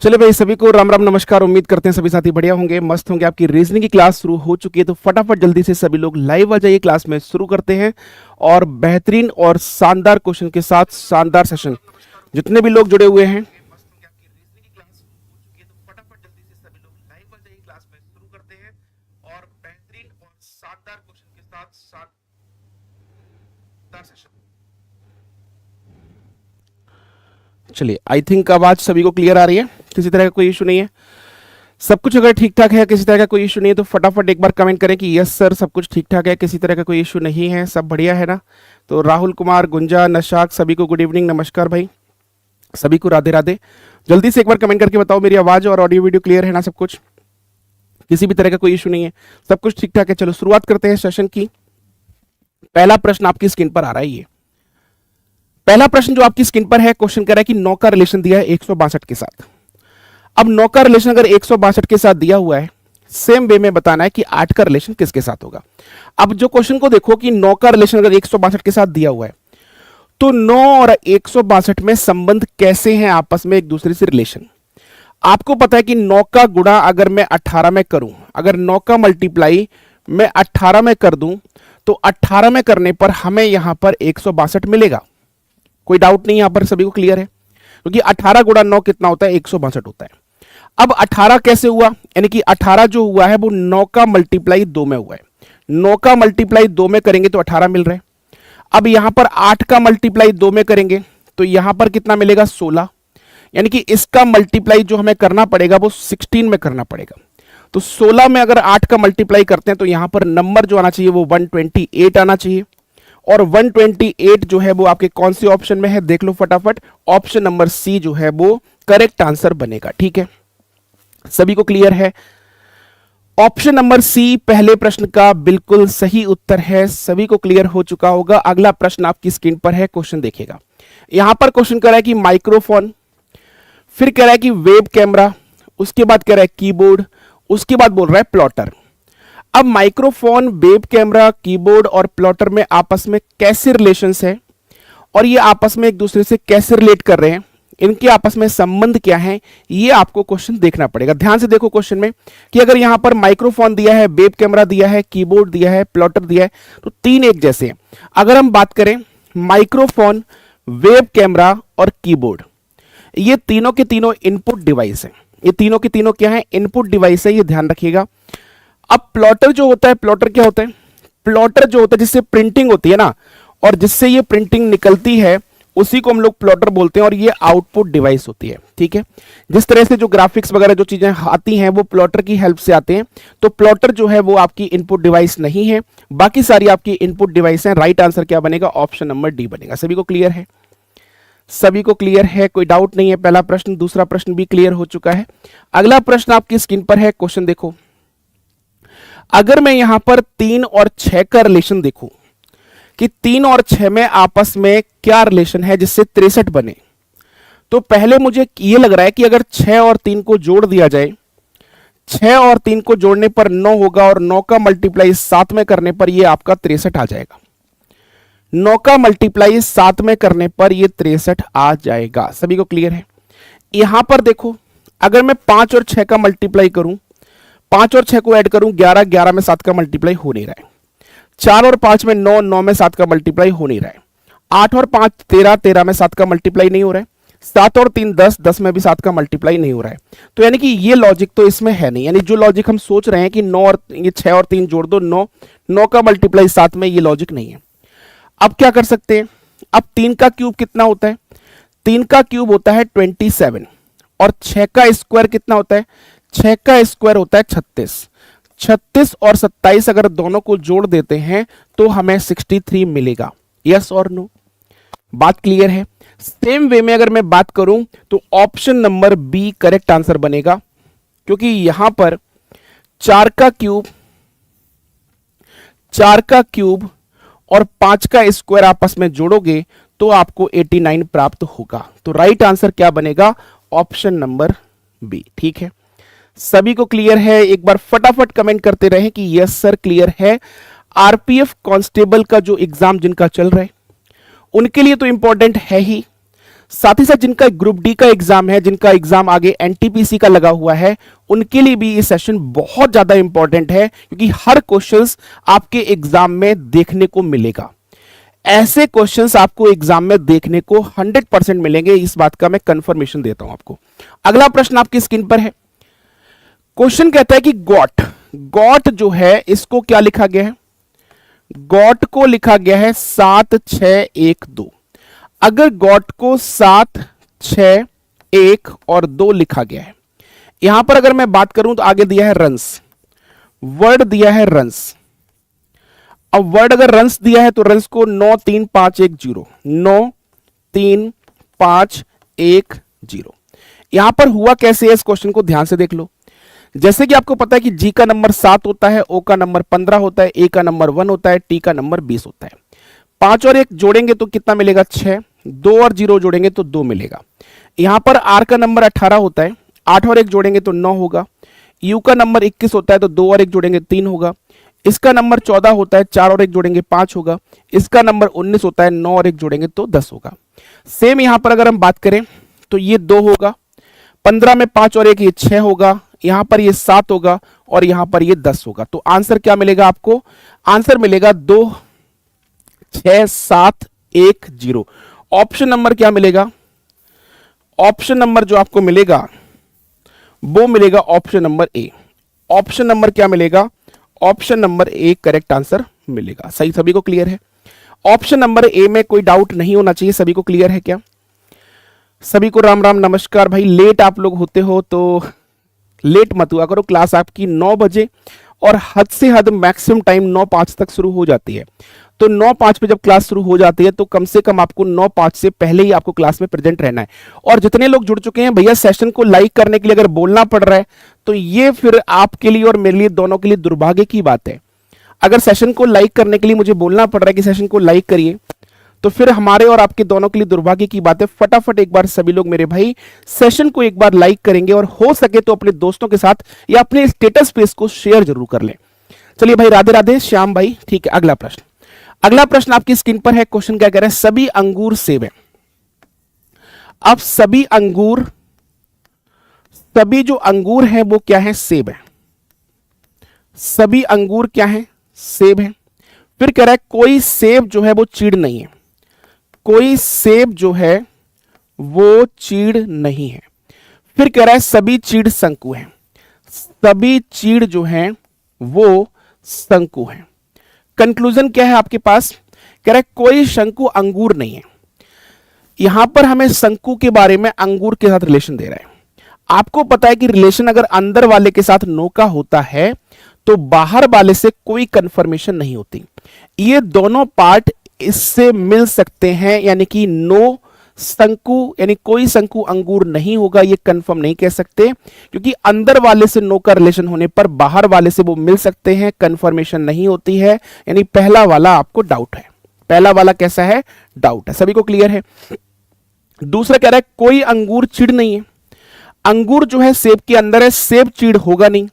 चले भाई, सभी को राम राम नमस्कार। उम्मीद करते हैं सभी साथी बढ़िया होंगे, मस्त होंगे। आपकी रीजनिंग की क्लास शुरू हो चुकी है, तो फटाफट जल्दी से सभी लोग लाइव आ जाइए। क्लास में शुरू करते हैं और बेहतरीन और शानदार क्वेश्चन के साथ शानदार सेशन। जितने भी लोग जुड़े हुए हैं, चलिए आई थिंक आवाज सभी को क्लियर आ रही है, किसी तरह का कोई इशू नहीं है। सब कुछ अगर ठीक ठाक है, किसी तरह का कोई इशू नहीं है, तो फटाफट एक बार कमेंट करें कि यस सर सब कुछ ठीक ठाक है, किसी तरह का कोई इशू नहीं है, सब बढ़िया है ना। तो राहुल कुमार, गुंजा, नशाक, सभी को गुड इवनिंग, नमस्कार भाई, सभी को राधे राधे। जल्दी से एक बार कमेंट करके बताओ मेरी आवाज और ऑडियो वीडियो क्लियर है ना, सब कुछ, किसी भी तरह का कोई इशू नहीं है, सब कुछ ठीक ठाक है। चलो शुरुआत करते हैं सेशन की। पहला प्रश्न आपकी स्क्रीन पर आ रहा है। ये पहला प्रश्न जो आपकी स्क्रीन पर है, क्वेश्चन कह रहा है कि 9 का रिलेशन दिया है 162 के साथ। अब 9 का रिलेशन अगर 162 के साथ दिया हुआ है, सेम वे में बताना है कि 8 का रिलेशन किसके साथ होगा। अब जो क्वेश्चन को देखो कि 9 का रिलेशन अगर 162 के साथ दिया हुआ है, तो 9 और 162 में संबंध कैसे हैं आपस में, एक दूसरे से रिलेशन। आपको पता है कि 9 का गुणा अगर मैं 18 में करूं, अगर 9 का मल्टीप्लाई मैं 18 में कर दूं, तो 18 में करने पर हमें यहां पर 162 मिलेगा। कोई डाउट नहीं, यहां पर सभी को क्लियर है, क्योंकि 18 गुणा 9 कितना होता है, 162 होता है। अब 18 कैसे हुआ, यानी कि 18 जो हुआ है वो 9 का मल्टीप्लाई 2 में हुआ है। 9 का मल्टीप्लाई 2 में करेंगे तो 18 मिल रहा है। अब यहां पर 8 का मल्टीप्लाई 2 में करेंगे तो यहां पर कितना मिलेगा, 16। यानी कि इसका मल्टीप्लाई जो हमें करना पड़ेगा वो 16 में करना पड़ेगा। तो 16 में अगर 8 का मल्टीप्लाई करते हैं तो यहां पर नंबर जो आना चाहिए वो 128 आना चाहिए। और 128 जो है वो आपके कौन से ऑप्शन में है, देख लो फटाफट। ऑप्शन नंबर सी जो है वो करेक्ट आंसर बनेगा। ठीक है, सभी को क्लियर है। ऑप्शन नंबर सी पहले प्रश्न का बिल्कुल सही उत्तर है, सभी को क्लियर हो चुका होगा। अगला प्रश्न आपकी स्क्रीन पर है, क्वेश्चन देखिएगा। यहां पर क्वेश्चन कह रहा है कि माइक्रोफोन, फिर कह रहा है कि वेब कैमरा, उसके बाद कह रहा है कीबोर्ड, उसके बाद बोल रहा है प्लॉटर। अब माइक्रोफोन, वेब कैमरा, कीबोर्ड और प्लॉटर में आपस में कैसे रिलेशंस है और ये आपस में एक दूसरे से कैसे रिलेट कर रहे हैं, इनके आपस में संबंध क्या है, ये आपको क्वेश्चन देखना पड़ेगा। ध्यान से देखो क्वेश्चन में कि अगर यहां पर माइक्रोफोन दिया है, वेब कैमरा दिया है, कीबोर्ड दिया है, प्लॉटर दिया है, तो तीन एक जैसे हैं। अगर हम बात करें माइक्रोफोन, वेब कैमरा और कीबोर्ड, ये तीनों के तीनों इनपुट डिवाइस है। ये तीनों के तीनों क्या है, इनपुट डिवाइस है, ये ध्यान रखिएगा। अब प्लॉटर जो होता है, प्लॉटर क्या होता है, प्लॉटर जो होता है जिससे प्रिंटिंग होती है ना, और जिससे ये प्रिंटिंग निकलती है, उसी को हम लोग प्लॉटर बोलते हैं, और ये आउटपुट डिवाइस होती है। ठीक है, जिस तरह से जो ग्राफिक्स वगैरह जो चीजें आती हैं वो प्लॉटर की हेल्प से आते हैं। तो प्लॉटर जो है वो आपकी इनपुट डिवाइस नहीं है, बाकी सारी आपकी इनपुट डिवाइस हैं। राइट आंसर क्या बनेगा, ऑप्शन नंबर डी बनेगा। सभी को क्लियर है, सभी को क्लियर है, कोई डाउट नहीं है। पहला प्रश्न, दूसरा प्रश्न भी क्लियर हो चुका है। अगला प्रश्न आपकी स्क्रीन पर है, क्वेश्चन देखो। अगर मैं यहां पर 3 और 6 का रिलेशन देखूं कि 3 और 6 में आपस में क्या रिलेशन है जिससे 63 बने, तो पहले मुझे ये लग रहा है कि अगर 6 और 3 को जोड़ दिया जाए, 6 और 3 को जोड़ने पर 9 होगा, और 9 का मल्टीप्लाई 7 में करने पर ये आपका 63 आ जाएगा। 9 का मल्टीप्लाई 7 में करने पर ये 63 आ जाएगा। सभी को क्लियर है। यहां पर देखो, अगर मैं 5 और 6 का मल्टीप्लाई करूं, 5 और 6 को ऐड करूं, 11, 11 में 7 का मल्टीप्लाई हो नहीं रहा है। 4 और 5 में 9, 9 में 7 का मल्टीप्लाई हो नहीं रहा है। 8 और 5 13, 13 में 7 का मल्टीप्लाई नहीं हो रहा है। 7 और 3 10, 10 में भी 7 का मल्टीप्लाई नहीं हो रहा है। तो यानी कि ये लॉजिक तो इसमें है नहीं, यानी जो लॉजिक हम सोच रहे हैं कि 9 और ये 6 और 3 जोड़ दो 9, 9 का मल्टीप्लाई 7 में, ये लॉजिक नहीं है। अब क्या कर सकते हैं, अब 3 का क्यूब कितना होता है, 3 का क्यूब होता है 27, और 6 का स्क्वायर कितना होता है, 6 का स्क्वायर होता है 36। 36 और 27 अगर दोनों को जोड़ देते हैं तो हमें 63 मिलेगा। यस और नो, बात क्लियर है। सेम वे में अगर मैं बात करूं तो option number B correct answer बनेगा, क्योंकि यहां पर 4 का क्यूब और 5 का स्क्वायर आपस में जोड़ोगे तो आपको 89 प्राप्त होगा। तो राइट आंसर क्या बनेगा, ऑप्शन नंबर बी। ठीक है, सभी को क्लियर है। एक बार फटाफट कमेंट करते रहें कि यस सर क्लियर है। आरपीएफ कांस्टेबल का जो एग्जाम जिनका चल रहा है उनके लिए तो इंपॉर्टेंट है ही, साथ ही साथ जिनका ग्रुप डी का एग्जाम है, जिनका एग्जाम आगे एनटीपीसी का लगा हुआ है, उनके लिए भी ये सेशन बहुत ज्यादा इंपॉर्टेंट है, क्योंकि हर क्वेश्चंस आपके एग्जाम में देखने को मिलेगा। ऐसे क्वेश्चंस आपको एग्जाम में देखने को 100% मिलेंगे, इस बात का मैं कंफर्मेशन देता हूं आपको। अगला प्रश्न आपकी स्क्रीन पर है। क्वेश्चन कहता है कि गॉट, गॉट जो है इसको क्या लिखा गया है? गॉट को लिखा गया है 7 6 1 2। अगर गॉट को 7 6 1 और 2 लिखा गया है, यहां पर अगर मैं बात करूं तो आगे दिया है रंस, वर्ड दिया है रंस। अब वर्ड अगर रंस दिया है तो रंस को 9 3 5 1 0, 9 3 5 1 0। यहां पर हुआ कैसे है, इस क्वेश्चन को ध्यान से देख लो। जैसे कि आपको पता है कि जी का नंबर 7 होता है, ओ का नंबर 15 होता है, ए का नंबर 1 होता है, टी का नंबर 20 होता है। 5 और 1 जोड़ेंगे तो कितना मिलेगा? 6। 2 और 0 जोड़ेंगे तो 2 मिलेगा। यहां पर आर का नंबर 18 होता है, 8 और 1 जोड़ेंगे तो 9 होगा। यू का नंबर 21 होता है तो 2 और 1 जोड़ेंगे 3 होगा। इसका नंबर 14 होता है, 4 और 1 जोड़ेंगे 5 होगा। इसका नंबर 19 होता है, 9 और 1 जोड़ेंगे तो 10 होगा। सेम यहां पर अगर हम बात करें तो ये 2 होगा, 15 में 5 और 1 ये 6 होगा, यहां पर ये 7 होगा और यहां पर ये 10 होगा। तो आंसर क्या मिलेगा आपको? आंसर मिलेगा 2 6 7 1 0। ऑप्शन नंबर क्या मिलेगा? ऑप्शन नंबर जो आपको मिलेगा वो मिलेगा option number A. Option number क्या मिलेगा? Option number A correct answer मिलेगा। सही, सभी को क्लियर है? ऑप्शन नंबर ए में कोई डाउट नहीं होना चाहिए। सभी को क्लियर है क्या? सभी को राम राम नमस्कार। भाई लेट आप लोग होते हो तो लेट मत हुआ करो। क्लास आपकी 9 बजे और हद से हद मैक्सिमम टाइम 9:05 तक शुरू हो जाती है। तो 9:05 पे जब क्लास शुरू हो जाती है तो कम से कम आपको 9:05 से पहले ही आपको क्लास में प्रेजेंट रहना है। और जितने लोग जुड़ चुके हैं भैया, सेशन को लाइक करने के लिए अगर बोलना पड़ रहा है तो ये फिर आपके लिए और मेरे लिए दोनों के लिए दुर्भाग्य की बात है। अगर सेशन को लाइक करने के लिए मुझे बोलना पड़ रहा है कि सेशन को लाइक करिए, तो फिर हमारे और आपके दोनों के लिए दुर्भाग्य की बात है। फटाफट एक बार सभी लोग मेरे भाई सेशन को एक बार लाइक करेंगे और हो सके तो अपने दोस्तों के साथ या अपने स्टेटस पेज को शेयर जरूर कर लें। चलिए भाई, राधे राधे श्याम भाई। ठीक है, अगला प्रश्न। अगला प्रश्न आपकी स्क्रीन पर है। क्वेश्चन क्या कह रहा है? सभी अंगूर सेब है। अब सभी अंगूर, सभी जो अंगूर है वो क्या है? सेब है। सभी अंगूर क्या है? सेब है। फिर कह रहा है कोई सेब जो है वो चीड़ नहीं है। कोई सेब जो है वो चीड़ नहीं है। फिर कह रहा है सभी चीड़ शंकु हैं। सभी चीड़ जो हैं वो शंकु हैं। कंक्लूजन क्या है आपके पास? कह रहा है कोई शंकु अंगूर नहीं है। यहां पर हमें शंकु के बारे में अंगूर के साथ रिलेशन दे रहा है। आपको पता है कि रिलेशन अगर अंदर वाले के साथ नो का होता है तो बाहर वाले से कोई कंफर्मेशन नहीं होती। ये दोनों पार्ट इससे मिल सकते हैं, यानी कि नो शंकु, यानी कोई शंकु अंगूर नहीं होगा, ये कंफर्म नहीं कह सकते, क्योंकि अंदर वाले से नो का रिलेशन होने पर बाहर वाले से वो मिल सकते हैं, कंफर्मेशन नहीं होती है। यानी पहला वाला आपको डाउट है। पहला वाला कैसा है? डाउट है। सभी को क्लियर है? दूसरा कह रहा है कोई अंगूर चीड़ नहीं है। अंगूर जो है सेब के अंदर है, सेब चीड़ होगा नहीं।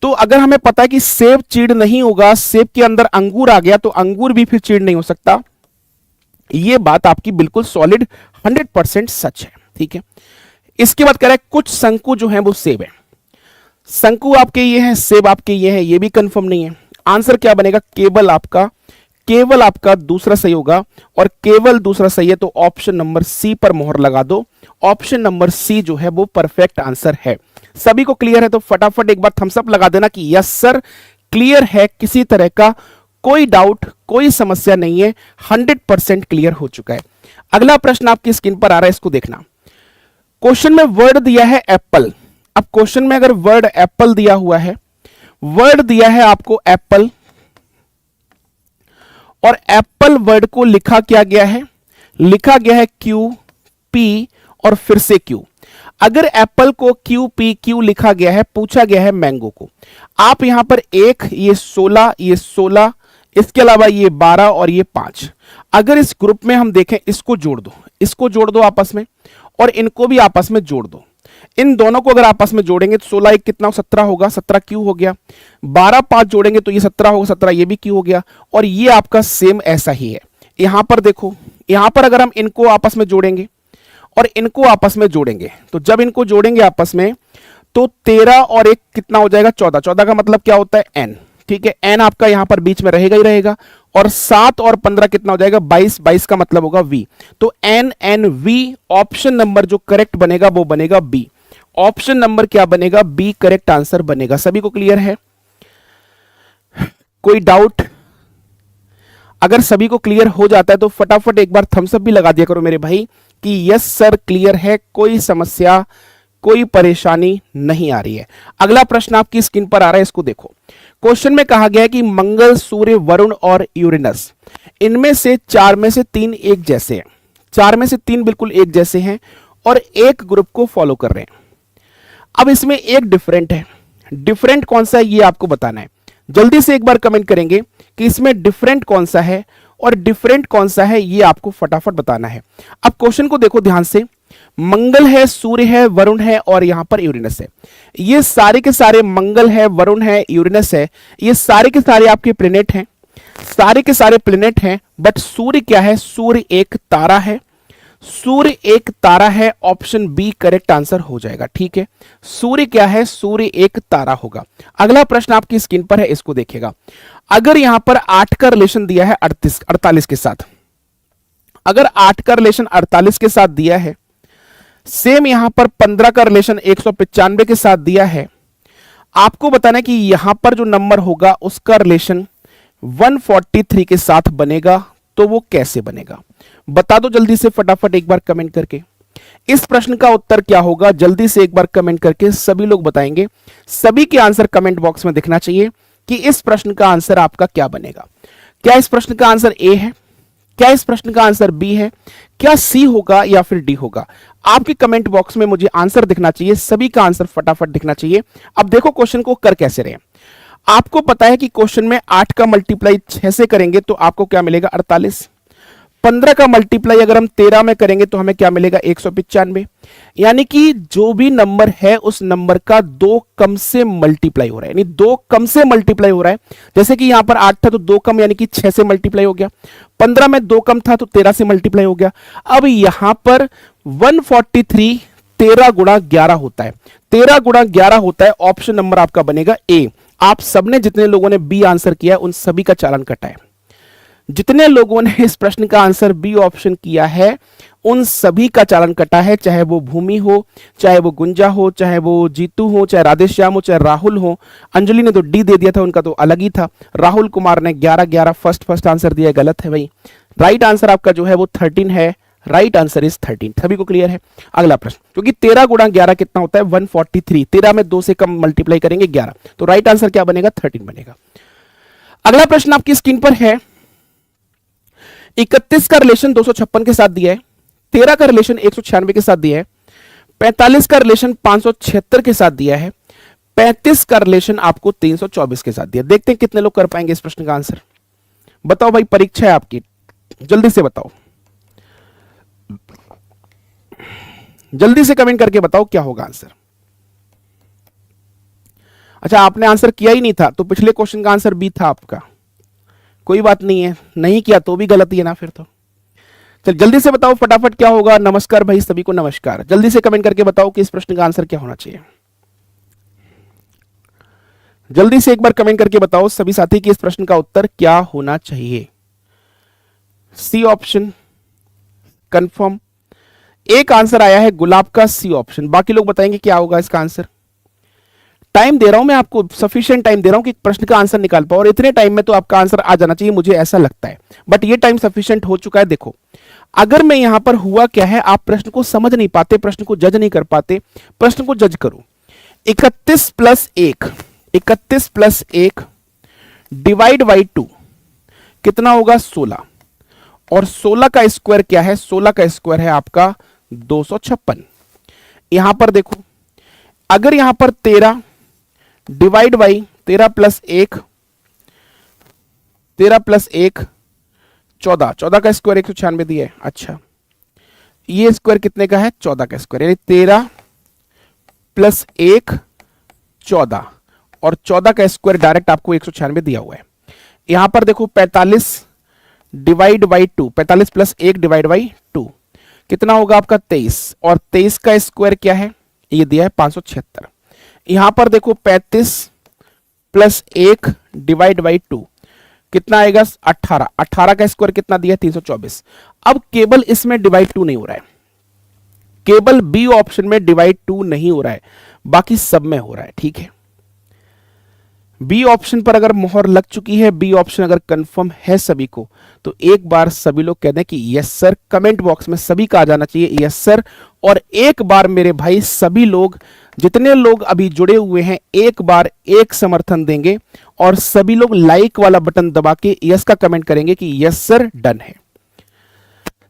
तो अगर हमें पता है कि सेब चीड़ नहीं होगा, सेब के अंदर अंगूर आ गया तो अंगूर भी फिर चीड़ नहीं हो सकता। यह बात आपकी बिल्कुल सॉलिड 100% सच है। ठीक है, इसके बाद कह रहा है कुछ शंकु जो है वो सेब है। शंकु आपके ये हैं, सेब आपके ये हैं, ये भी कंफर्म नहीं है। आंसर क्या बनेगा? केवल आपका दूसरा सही होगा, और केवल दूसरा सही है तो ऑप्शन नंबर सी पर मोहर लगा दो। ऑप्शन नंबर सी जो है वो परफेक्ट आंसर है। सभी को क्लियर है? तो फटाफट एक बार थम्स अप लगा देना कि यस सर क्लियर है, किसी तरह का कोई डाउट, कोई समस्या नहीं है, 100% क्लियर हो चुका है। अगला प्रश्न आपकी स्क्रीन पर आ रहा है, इसको देखना। क्वेश्चन में वर्ड दिया है एप्पल। अब क्वेश्चन में अगर वर्ड एप्पल दिया हुआ है, वर्ड दिया है आपको एप्पल, और एप्पल वर्ड को लिखा क्या गया है? लिखा गया है क्यू पी और फिर से क्यू। अगर एप्पल को क्यू पी क्यू लिखा गया है, पूछा गया है मैंगो को, आप यहां पर 1, ये 16, ये 16, इसके अलावा ये 12 और ये 5, अगर इस ग्रुप में हम देखें, इसको जोड़ दो, इसको जोड़ दो आपस में, और इनको भी आपस में जोड़ दो। इन दोनों को अगर आपस में जोड़ेंगे तो 16 एक कितना 17 होगा, 17 क्यू हो गया। 12 5 जोड़ेंगे तो ये 17 होगा, 17 ये भी क्यू हो गया। और ये आपका सेम ऐसा ही है। यहां पर देखो, यहां पर अगर हम इनको आपस में जोड़ेंगे और इनको आपस में जोड़ेंगे, तो जब इनको जोड़ेंगे आपस में तो 13 और 1 कितना हो जाएगा 14। 14 का मतलब क्या होता है n, ठीक है, n आपका यहां पर बीच में रहेगा ही रहेगा। और 7 और 15 कितना हो जाएगा 22। 22 का मतलब होगा v। तो n n v, option number जो करेक्ट बनेगा वो बनेगा b। ऑप्शन नंबर क्या बनेगा b करेक्ट आंसर बनेगा। सभी को क्लियर है? कोई डाउट? अगर सभी को क्लियर हो जाता है तो फटाफट एक बार थम्स अप भी लगा दिया करो मेरे भाई कि यस सर क्लियर है, कोई समस्या कोई परेशानी नहीं आ रही है। अगला प्रश्न आपकी स्क्रीन पर आ रहा है, इसको देखो। क्वेश्चन में कहा गया है कि मंगल, सूर्य, वरुण और यूरेनस, इनमें से 4 में से 3 एक जैसे हैं। 4 में से 3 बिल्कुल एक जैसे हैं और एक ग्रुप को फॉलो कर रहे हैं। अब इसमें एक डिफरेंट है। डिफरेंट कौन सा है ये आपको बताना है। जल्दी से एक बार कमेंट करेंगे कि इसमें डिफरेंट कौन सा है और डिफरेंट कौन सा है, ये आपको फटाफट बताना है। अब क्वेश्चन को देखो ध्यान से। मंगल है, सूर्य है, वरुण है और यहां पर यूरेनस है। ये सारे के सारे मंगल है, वरुण है, यूरेनस है, ये सारे के सारे आपके प्लेनेट हैं। सारे के सारे प्लेनेट हैं, बट सूर्य क्या है? सूर्य एक तारा है। सूर्य एक तारा है, ऑप्शन बी करेक्ट आंसर हो जाएगा। ठीक है, सूर्य क्या है? सूर्य एक तारा होगा। अगला प्रश्न आपकी स्क्रीन पर है, इसको देखिएगा। अगर यहां पर 8 का रिलेशन दिया है 48 के साथ, अगर 8 का रिलेशन 48 के साथ दिया है, सेम यहां पर 15 का रिलेशन 195 के साथ दिया है, आपको बताना है कि यहां पर जो नंबर होगा उसका रिलेशन 143 के साथ बनेगा, तो वो कैसे बनेगा बता दो जल्दी से फटाफट एक बार कमेंट करके। इस प्रश्न का उत्तर क्या होगा जल्दी से एक बार कमेंट करके सभी लोग बताएंगे। सभी के आंसर कमेंट बॉक्स में दिखना चाहिए कि इस प्रश्न का आंसर आपका क्या बनेगा। क्या इस प्रश्न का आंसर ए है? क्या इस प्रश्न का आंसर बी है? क्या सी होगा या फिर डी होगा? आपके कमेंट बॉक्स में मुझे आंसर दिखना चाहिए, सभी का आंसर फटाफट दिखना चाहिए। अब देखो क्वेश्चन को कर कैसे रहे। आपको पता है कि क्वेश्चन में 8 का मल्टीप्लाई 6 से करेंगे तो आपको क्या मिलेगा 48। 15 का मल्टीप्लाई अगर हम 13 में करेंगे तो हमें क्या मिलेगा 195। यानी कि जो भी नंबर है उस नंबर का 2 कम से मल्टीप्लाई हो रहा है, यानी 2 कम से मल्टीप्लाई हो रहा है। जैसे कि यहां पर 8 था तो 2 कम यानी कि 6 से मल्टीप्लाई हो गया। 15 में 2 कम था तो 13 से मल्टीप्लाई हो गया। अब यहां पर 143 13 गुणा 11 होता है। 13 गुणा 11 होता है, ऑप्शन नंबर आपका बनेगा ए। आप सबने जितने लोगों ने बी आंसर किया है उन सभी का चालान कटा है। जितने लोगों ने इस प्रश्न का आंसर बी ऑप्शन किया है उन सभी का चालान कटा है, चाहे वो भूमि हो, चाहे वो गुंजा हो, चाहे वो जीतू हो, चाहे राधेश्याम हो, चाहे राहुल हो। अंजलि ने तो डी दे दिया था, उनका तो अलग ही था। राहुल कुमार ने 11 फर्स्ट आंसर दिया, गलत है भाई। राइट आंसर आपका जो है वो 13 है। Right answer is 13। सभी को क्लियर है? अगला प्रश्न, क्योंकि 13 गुणा 11 कितना होता है 143। 13 में 2 से कम मल्टीप्लाई करेंगे 11, तो राइट आंसर क्या बनेगा 13 बनेगा। अगला प्रश्न आपकी स्क्रीन पर है। 31 का रिलेशन 256 के साथ दिया है, 13 का रिलेशन 196 के साथ दिया है, 45 का रिलेशन 576 के साथ दिया है, 35 का रिलेशन आपको 324 के साथ दिया। देखते हैं कितने लोग कर पाएंगे इस प्रश्न का आंसर। बताओ भाई, परीक्षा है आपकी, जल्दी से बताओ, जल्दी से कमेंट करके बताओ क्या होगा आंसर। अच्छा, आपने आंसर किया ही नहीं था तो पिछले क्वेश्चन का आंसर बी था आपका। कोई बात नहीं है, नहीं किया तो भी गलत ही है ना फिर तो। चल जल्दी से बताओ फटाफट क्या होगा। नमस्कार भाई, सभी को नमस्कार। जल्दी से कमेंट करके बताओ कि इस प्रश्न का आंसर क्या होना चाहिए। जल्दी से एक बार कमेंट करके बताओ सभी साथी कि इस प्रश्न का उत्तर क्या होना चाहिए। C option confirm. एक आंसर आया है गुलाब का, सी ऑप्शन। बाकी लोग बताएंगे क्या होगा इसका आंसर। टाइम दे रहा हूं मैं आपको, सफिशिएंट टाइम दे रहा हूं कि प्रश्न का आंसर निकाल पाओ, और इतने टाइम में तो आपका आंसर आ जाना चाहिए, मुझे ऐसा लगता है। बट ये टाइम सफिशिएंट हो चुका है। देखो, अगर मैं यहां पर हुआ क्या है, आप प्रश्न को समझ नहीं पाते, प्रश्न को जज नहीं कर पाते, प्रश्न को जज करो। 31 प्लस 1, 31 प्लस 1 डिवाइड बाई 2 कितना होगा 16, और 16 का स्क्वायर क्या है, 16 का स्क्वायर है आपका 256। यहां पर देखो, अगर यहां पर 13 डिवाइड बाई 13 प्लस 1, 13 प्लस 1 14, 14 का स्क्वायर 196 दिया है। अच्छा, ये स्क्वायर कितने का है 14 का स्क्वायर, यानी 13 प्लस 1 14, और 14 का स्क्वायर डायरेक्ट आपको 196 दिया हुआ है। यहां पर देखो 45 divide by 2, 45 plus 1 divide by 2 कितना होगा आपका 23, और 23 का स्क्वायर क्या है, ये दिया है 576। यहां पर देखो 35 प्लस 1 डिवाइड बाई 2 कितना आएगा 18, 18 का स्क्वायर कितना दिया है 324। अब केवल इसमें डिवाइड 2 नहीं हो रहा है, केवल बी ऑप्शन में डिवाइड 2 नहीं हो रहा है, बाकी सब में हो रहा है, ठीक है। बी ऑप्शन पर अगर मोहर लग चुकी है, बी ऑप्शन अगर कंफर्म है सभी को, तो एक बार सभी लोग कह दें कि यस सर, कमेंट बॉक्स में सभी का आ जाना चाहिए यस सर। और एक बार मेरे भाई सभी लोग, जितने लोग अभी जुड़े हुए हैं, एक बार एक समर्थन देंगे और सभी लोग लाइक वाला बटन दबा के यस का कमेंट करेंगे कि यस सर डन है।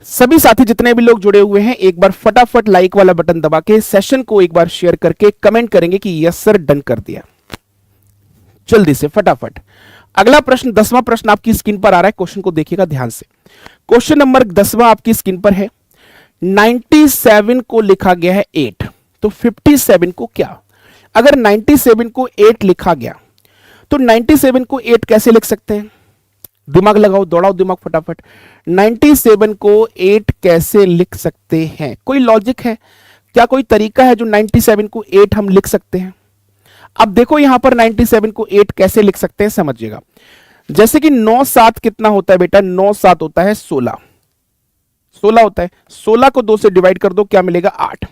सभी साथी जितने भी लोग जुड़े हुए हैं, एक बार फटाफट लाइक वाला बटन दबा के सेशन को एक बार शेयर करके कमेंट करेंगे कि यस सर डन कर दिया, जल्दी से फटाफट। अगला प्रश्न, 10वां प्रश्न आपकी स्क्रीन पर आ रहा है, क्वेश्चन को देखिएगा ध्यान से। क्वेश्चन नंबर 10वां आपकी स्क्रीन पर है। 97 को लिखा गया है 8, तो 57 को क्या? अगर 97 को 8 लिखा गया तो 97 को 8 कैसे लिख सकते हैं? दिमाग लगाओ, दौड़ाओ दिमाग फटाफट। 97 को 8 कैसे लिख सकते हैं? कोई लॉजिक है क्या, कोई तरीका है जो 97 को 8 हम लिख सकते हैं? अब देखो यहां पर 97 को 8 कैसे लिख सकते हैं, समझिएगा। जैसे कि 9 7 कितना होता है बेटा, 9 7 होता है 16, 16 होता है। 16 को 2 से डिवाइड कर दो, क्या मिलेगा 8।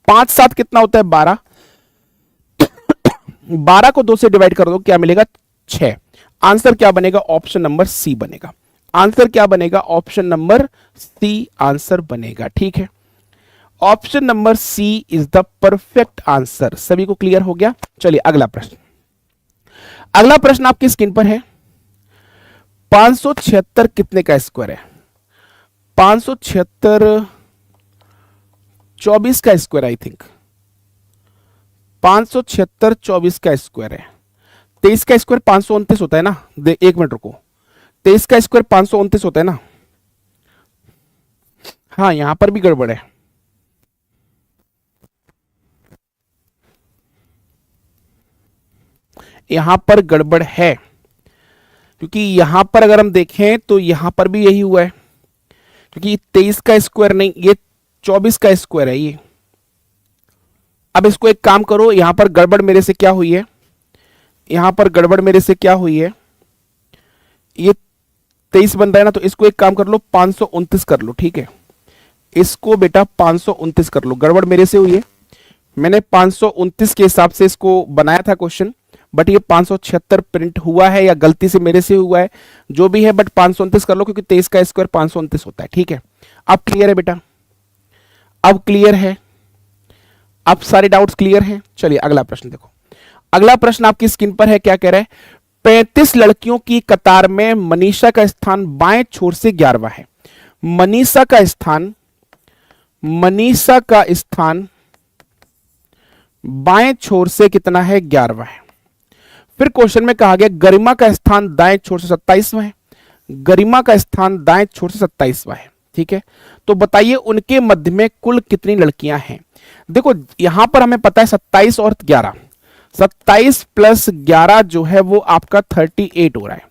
5 7 कितना होता है 12, 12 को 2 से डिवाइड कर दो, क्या मिलेगा 6। आंसर क्या बनेगा, ऑप्शन नंबर सी बनेगा। आंसर क्या बनेगा, ऑप्शन नंबर सी आंसर बनेगा, ठीक है। Option number C is the perfect answer. सभी को क्लियर हो गया? चलिए अगला प्रश्न। अगला प्रश्न आपकी स्क्रीन पर है। 576 कितने का स्क्वायर है? 576 24 का स्क्वायर, आई थिंक 576 24 का स्क्वायर है। 23 का स्क्वायर 529 होता है ना, एक मिनट रुको, 23 का स्क्वायर 529 होता है ना। हाँ यहां पर भी गड़बड़ है, यहां पर गड़बड़ है, क्योंकि यहां पर अगर हम देखें तो यहां पर भी यही हुआ है, क्योंकि 23 का स्क्वायर नहीं, ये 24 का स्क्वायर है ये। अब इसको एक काम करो, यहां पर गड़बड़ मेरे से क्या हुई है, यहां पर गड़बड़ मेरे से क्या हुई है, ये 23 बन रहा है ना, तो इसको एक काम कर लो 529 कर लो, ठीक है। इसको बेटा 529 कर लो, गड़बड़ मेरे से हुई है, मैंने 529 के हिसाब से इसको बनाया था क्वेश्चन, बट ये 576 प्रिंट हुआ है या गलती से मेरे से हुआ है, जो भी है, बट 529 कर लो, क्योंकि 23 का स्क्वायर 529 होता है, ठीक है। अब क्लियर है बेटा, अब क्लियर है, अब सारे डाउट्स क्लियर हैं। चलिए अगला प्रश्न देखो। अगला प्रश्न आपकी स्क्रीन पर है, क्या कह रहा है, 35 लड़कियों की कतार में मनीषा का स्थान बाएं छोर से 11वां है। मनीषा का स्थान, मनीषा का स्थान बाएं छोर से कितना है, 11वां है। फिर क्वेश्चन में कहा गया गरिमा का स्थान दाएं छोर से 27वां है। गरिमा का स्थान दाएं छोर से 27वां है, ठीक है। तो बताइए उनके मध्य में कुल कितनी लड़कियां हैं? देखो यहां पर हमें पता है 27 और 11, 27 प्लस 11 जो है वो आपका 38 हो रहा है,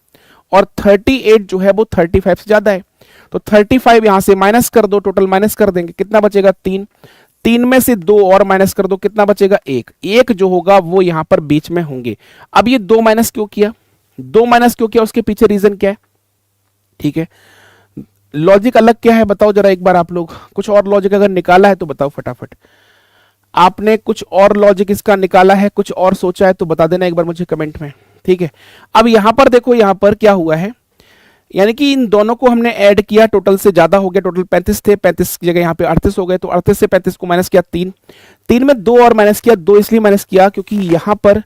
और 38 जो है वो 35 से ज्यादा है, तो 35 यहां से माइनस कर दो, टोटल माइनस कर देंगे, कितना बचेगा 3, 3 में से 2 और माइनस कर दो, कितना बचेगा 1, 1 जो होगा वो यहां पर बीच में होंगे। अब ये 2 माइनस क्यों किया, 2 माइनस क्यों किया, उसके पीछे रीजन क्या है, ठीक है। लॉजिक अलग क्या है बताओ जरा एक बार, आप लोग कुछ और लॉजिक अगर निकाला है तो बताओ फटाफट। आपने कुछ और लॉजिक इसका निकाला है, कुछ और सोचा है तो बता देना एक बार मुझे कमेंट में, ठीक है। अब यहां पर देखो, यहां पर क्या हुआ है, यानी कि इन दोनों को हमने ऐड किया, टोटल से ज्यादा हो गया, टोटल 35 थे, 35 की जगह यहाँ पे 38 हो गए, तो 38 से 35 को माइनस किया 3, 3 में 2 और माइनस किया, 2 इसलिए माइनस किया क्योंकि यहाँ पर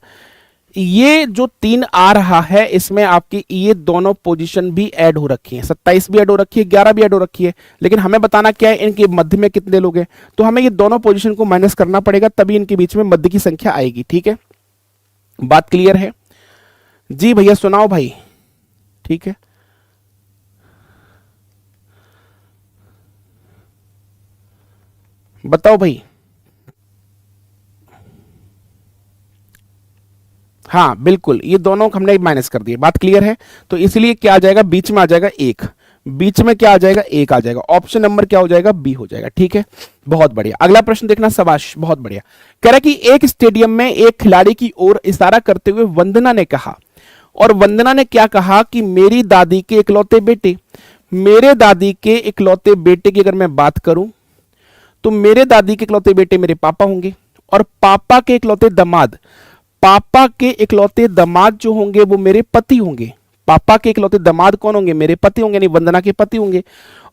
ये जो 3 आ रहा है इसमें आपकी ये दोनों पोजीशन भी ऐड हो रखी है, 27 भी ऐड हो रखी है, 11 भी ऐड हो रखी है, लेकिन हमें बताना क्या है इनके मध्य में कितने लोग हैं, तो हमें ये दोनों पोजीशन को माइनस करना पड़ेगा, तभी इनके बीच में मध्य की संख्या आएगी, ठीक है। बात क्लियर है जी भैया, सुनाओ भाई, ठीक है। बताओ भाई, हाँ बिल्कुल, ये दोनों हमने माइनस कर दिए, बात क्लियर है। तो इसलिए क्या आ जाएगा, बीच में आ जाएगा 1, बीच में क्या आ जाएगा, एक आ जाएगा। ऑप्शन नंबर क्या हो जाएगा, बी हो जाएगा। ठीक है, बहुत बढ़िया। अगला प्रश्न देखना, शाबाश, बहुत बढ़िया। कह रहा है कि एक स्टेडियम में एक खिलाड़ी की ओर इशारा करते हुए वंदना ने कहा, और वंदना ने क्या कहा कि मेरी दादी के इकलौते बेटे, मेरे दादी के इकलौते बेटे की अगर मैं बात करूं तो मेरे दादी के इकलौते बेटे मेरे पापा होंगे, और पापा के इकलौते दामाद, पापा के इकलौते दामाद जो होंगे वो मेरे पति होंगे। पापा के इकलौते दामाद कौन होंगे, मेरे पति होंगे, नहीं वंदना के पति होंगे,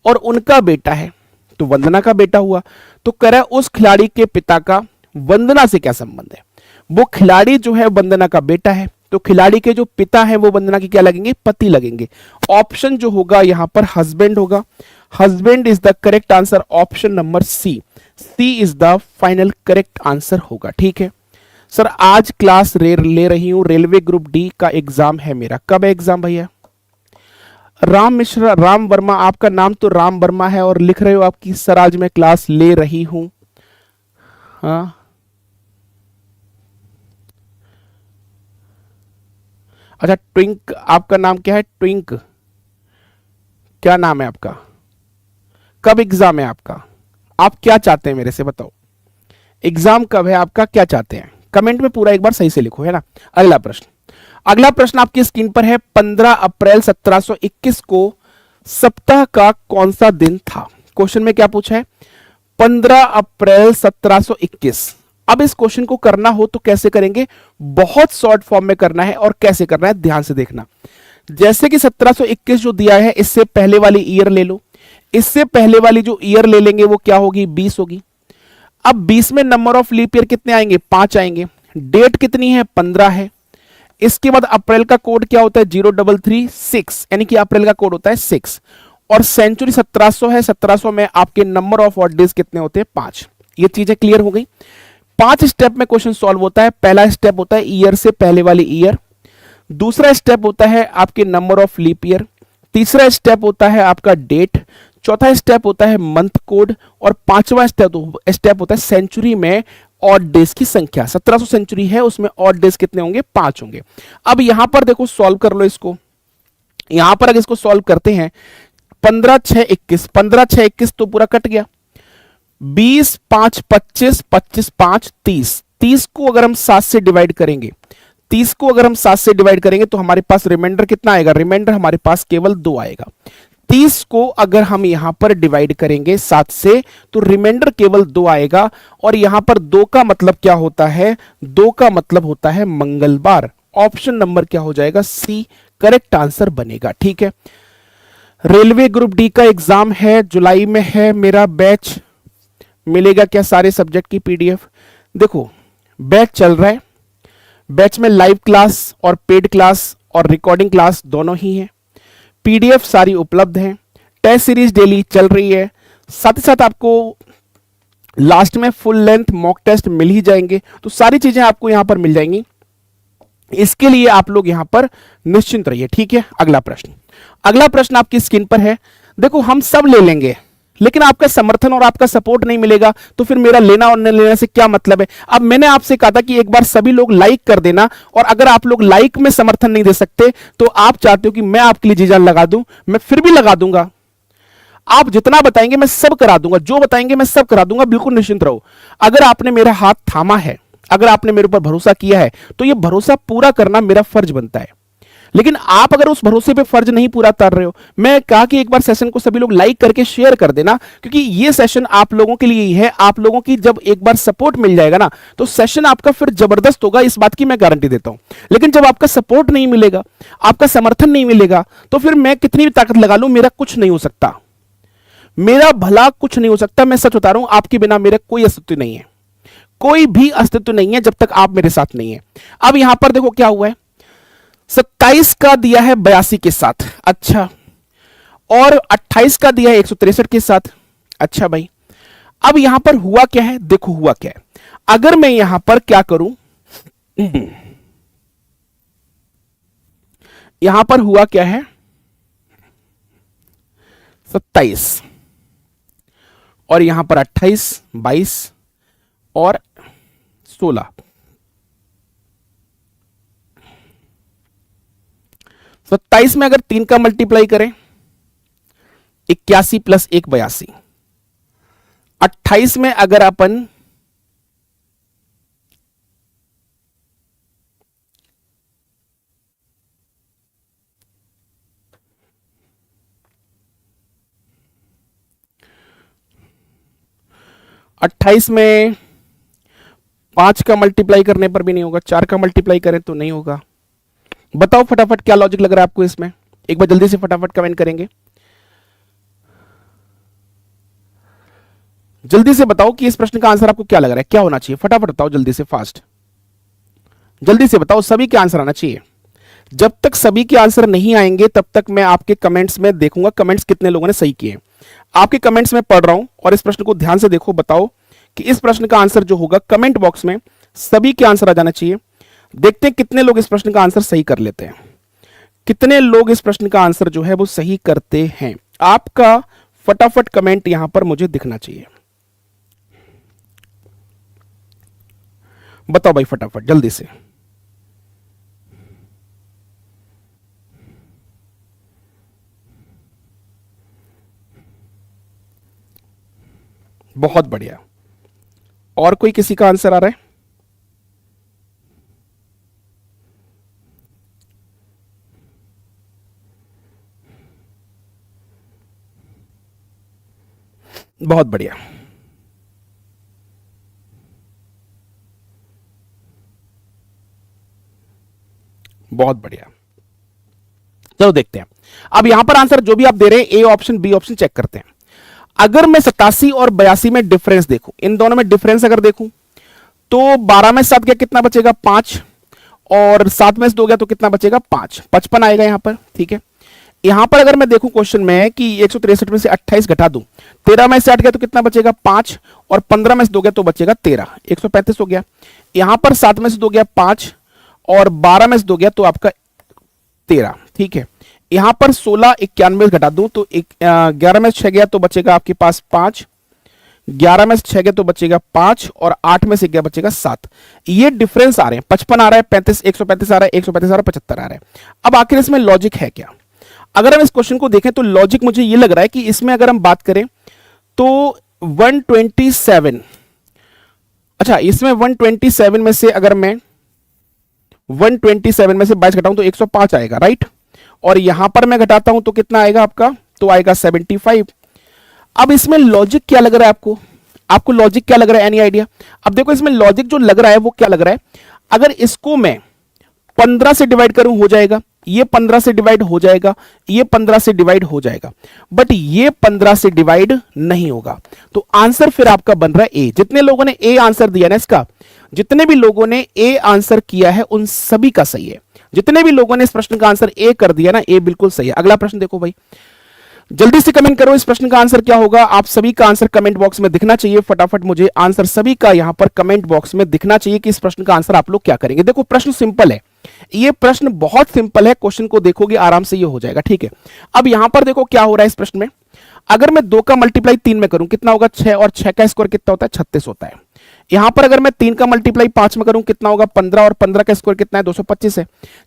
और उनका बेटा है तो वंदना का बेटा हुआ। तो कह रहा है उस खिलाड़ी के पिता का वंदना से क्या संबंध है। वो खिलाड़ी जो है वंदना का बेटा है, तो खिलाड़ी के जो पिता है वो वंदना के क्या लगेंगे, पति लगेंगे। ऑप्शन जो होगा यहां पर हस्बैंड होगा। Husband is the correct answer, option number C, C is the final correct answer होगा। ठीक है सर, आज क्लास ले रही हूं, रेलवे ग्रुप डी का एग्जाम है मेरा। कब है एग्जाम भैया? राम मिश्रा, राम वर्मा, आपका नाम तो राम वर्मा है और लिख रहे हो आपकी सर आज मैं क्लास ले रही हूं। हाँ, अच्छा ट्विंक, आपका नाम क्या है? ट्विंक, क्या नाम है आपका? कब एग्जाम है आपका? आप क्या चाहते हैं मेरे से बताओ, एग्जाम कब है आपका, क्या चाहते हैं? कमेंट में पूरा एक बार सही से लिखो, है ना। अगला प्रश्न, अगला प्रश्न आपकी स्क्रीन पर है। 15 अप्रैल 1721 को सप्ताह का कौन सा दिन था? क्वेश्चन में क्या पूछा है, 15 अप्रैल 1721। अब इस क्वेश्चन को करना हो तो कैसे करेंगे, बहुत शॉर्ट फॉर्म में करना है, और कैसे करना है ध्यान से देखना। जैसे कि 1721 जो दिया है, इससे पहले वाली ईयर ले लो, इससे पहले वाली जो ईयर ले लेंगे वो क्या होगी, 20 होगी। अब 20 में नंबर ऑफ लीप ईयर कितने आएंगे, 5 आएंगे। डेट कितनी है, 15 है। इसके बाद अप्रैल का कोड क्या होता है, 0336, यानी कि अप्रैल का कोड होता है 6। और सेंचुरी 1700 है, 1700 में आपके नंबर ऑफ ऑड डेज कितने होते हैं, 5। ये चीजें क्लियर हो गई। 5 स्टेप में क्वेश्चन सॉल्व होता है। पहला स्टेप होता है ईयर से पहले वाली ईयर, दूसरा स्टेप होता है आपके नंबर ऑफ लीप ईयर, तीसरा स्टेप होता है आपका डेट, चौथा स्टेप होता है मंथ कोड, और पांचवा स्टेप होता है सेंचुरी में ऑड डेज की संख्या। 1700 सेंचुरी है, उसमें ऑड डेज कितने होंगे, 5 होंगे। अब यहां पर देखो सॉल्व कर लो इसको। यहां पर अगर इसको सॉल्व करते हैं, 15 6 21, 15 6 21 तो पूरा कट गया। 20 5 25, 25 5 30, 30 को अगर हम 7 से डिवाइड करेंगे, 30 को अगर हम 7 से डिवाइड करेंगे तो हमारे पास रिमाइंडर कितना आएगा, रिमाइंडर हमारे पास केवल 2 आएगा। 30 को अगर हम यहां पर डिवाइड करेंगे 7 से तो रिमाइंडर केवल 2 आएगा। और यहां पर 2 का मतलब क्या होता है, 2 का मतलब होता है मंगलवार। ऑप्शन नंबर क्या हो जाएगा, सी करेक्ट आंसर बनेगा। ठीक है, रेलवे ग्रुप डी का एग्जाम है, जुलाई में है मेरा बैच। मिलेगा क्या सारे सब्जेक्ट की पीडीएफ? देखो बैच चल रहा है, बैच में लाइव क्लास और पेड क्लास और रिकॉर्डिंग क्लास दोनों ही है। पीडीएफ सारी उपलब्ध है, टेस्ट सीरीज डेली चल रही है, साथ ही साथ आपको लास्ट में फुल लेंथ मॉक टेस्ट मिल ही जाएंगे। तो सारी चीजें आपको यहां पर मिल जाएंगी, इसके लिए आप लोग यहां पर निश्चिंत रहिए। ठीक है, अगला प्रश्न, अगला प्रश्न आपकी स्क्रीन पर है। देखो हम सब ले लेंगे, लेकिन आपका समर्थन और आपका सपोर्ट नहीं मिलेगा तो फिर मेरा लेना और न लेने से क्या मतलब है। अब मैंने आपसे कहा था कि एक बार सभी लोग लाइक कर देना, और अगर आप लोग लाइक में समर्थन नहीं दे सकते तो आप चाहते हो कि मैं आपके लिए जी जान लगा दूं, मैं फिर भी लगा दूंगा। आप जितना बताएंगे मैं सब करा दूंगा, जो बताएंगे मैं सब करा दूंगा, बिल्कुल निश्चिंत रहो। अगर आपने मेरा हाथ थामा है, अगर आपने मेरे ऊपर भरोसा किया है तो यह भरोसा पूरा करना मेरा फर्ज बनता है। लेकिन आप अगर उस भरोसे पे फर्ज नहीं पूरा कर रहे हो, मैं कहा कि एक बार सेशन को सभी लोग लाइक करके शेयर कर देना, क्योंकि ये सेशन आप लोगों के लिए ही है। आप लोगों की जब एक बार सपोर्ट मिल जाएगा ना तो सेशन आपका फिर जबरदस्त होगा, इस बात की मैं गारंटी देता हूं। लेकिन जब आपका सपोर्ट नहीं मिलेगा, आपका समर्थन नहीं मिलेगा, तो फिर मैं कितनी भी ताकत लगा लूं, मेरा कुछ नहीं हो सकता, मेरा भला कुछ नहीं हो सकता। मैं सच बता रहा हूं, आपके बिना मेरा कोई अस्तित्व नहीं है, कोई भी अस्तित्व नहीं है जब तक आप मेरे साथ नहीं है। अब यहां पर देखो क्या हुआ है, 27 का दिया है 82 के साथ, अच्छा, और 28 का दिया है 163 के साथ, अच्छा भाई। अब यहां पर हुआ क्या है, देखो हुआ क्या है। अगर मैं यहां पर क्या करूं, यहां पर हुआ क्या है, 27 और यहां पर 28, 22 और 16, 27 में अगर 3 का मल्टीप्लाई करें 81 प्लस 1 82। 28 में अगर अपन अट्ठाईस में 5 का मल्टीप्लाई करने पर भी नहीं होगा, 4 का मल्टीप्लाई करें तो नहीं होगा। बताओ फटाफट क्या लॉजिक लग रहा है आपको इसमें, एक बार जल्दी से फटाफट कमेंट करेंगे। जल्दी से बताओ कि इस प्रश्न का आंसर आपको क्या लग रहा है, क्या होना चाहिए, फटाफट बताओ जल्दी से, फास्ट जल्दी से बताओ, सभी के आंसर आना चाहिए। जब तक सभी के आंसर नहीं आएंगे तब तक मैं आपके कमेंट्स में देखूंगा कमेंट्स कितने लोगों ने सही किए। आपके कमेंट्स में पढ़ रहा हूं और इस प्रश्न को ध्यान से देखो, बताओ कि इस प्रश्न का आंसर जो होगा, कमेंट बॉक्स में सभी के आंसर आ जाना चाहिए। देखते हैं कितने लोग इस प्रश्न का आंसर सही कर लेते हैं, कितने लोग इस प्रश्न का आंसर जो है वो सही करते हैं। आपका फटाफट कमेंट यहां पर मुझे दिखना चाहिए। बताओ भाई फटाफट जल्दी से। बहुत बढ़िया। और कोई किसी का आंसर आ रहा है? बहुत बढ़िया, बहुत बढ़िया। चलो देखते हैं अब यहां पर आंसर जो भी आप दे रहे हैं, A option B option check करते हैं। अगर मैं 87 और 82 में डिफरेंस देखूं, इन दोनों में डिफरेंस अगर देखूं तो 12 में 7 गया कितना बचेगा 5, और 7 में से 2 गया तो कितना बचेगा 5, 55 आएगा यहां पर। ठीक है, यहां पर अगर मैं देखूं क्वेश्चन में कि 163 में से 28 घटा दूं, 13 में से 8 गया तो कितना बचेगा 5, और 15 में से 2 गया तो बचेगा 13, 135 हो गया। यहां पर 7 में से 2 गया 5, और 12 में से 2 गया तो आपका 13। ठीक है, यहां पर 16 91 घटा दूं तो 11 में से 6 गया तो बचेगा आपके पास 5, 11 में से 6 गया तो बचेगा 5, और 8 में से गया बचेगा 7। ये डिफरेंस आ रहे हैं, 55 आ रहा है, 35 135 आ रहा है, 135 आ रहा है, 75 आ रहा है। अब आखिर इसमें लॉजिक है क्या? अगर हम इस क्वेश्चन को देखें तो लॉजिक मुझे ये लग रहा है कि इसमें अगर हम बात करें तो 127, अच्छा इसमें 127 में से अगर मैं 127 में से 22 घटाऊं तो 105 आएगा, राइट। और यहां पर मैं घटाता हूं तो कितना आएगा आपका, तो आएगा 75। अब इसमें लॉजिक क्या लग रहा है आपको, आपको लॉजिक क्या लग रहा है, एनी आइडिया? अब देखो इसमें लॉजिक जो लग रहा है वो क्या लग रहा है, अगर इसको मैं 15 से डिवाइड करूं हो जाएगा, ये 15 से डिवाइड हो जाएगा, ये 15 से डिवाइड हो जाएगा, बट ये 15 से डिवाइड नहीं होगा। तो आंसर फिर आपका बन रहा है ए। जितने लोगों ने ए आंसर दिया ना इसका, जितने भी लोगों ने ए आंसर किया है उन सभी का सही है। जितने भी लोगों ने इस प्रश्न का आंसर ए कर दिया ना, ए बिल्कुल सही है। अगला प्रश्न देखो भाई, जल्दी से कमेंट करो इस प्रश्न का आंसर क्या होगा। आप सभी का आंसर कमेंट बॉक्स में दिखना चाहिए। फटाफट मुझे आंसर सभी का यहां पर कमेंट बॉक्स में दिखना चाहिए कि इस प्रश्न का आंसर आप लोग क्या करेंगे। देखो प्रश्न सिंपल है, ये प्रश्न बहुत सिंपल है, क्वेश्चन को देखोगे आराम से ये हो जाएगा। ठीक है, अब यहां पर देखो क्या हो रहा है इस प्रश्न में, अगर मैं 2 का मल्टीप्लाई 3 में करूं कितना होगा 6, और 6 का स्क्वायर कितना होता है 36 होता है। यहां पर अगर मैं 3 का मल्टीप्लाई 5 में करूं कितना होगा 15, और 15 का स्क्वायर कितना है 225 है।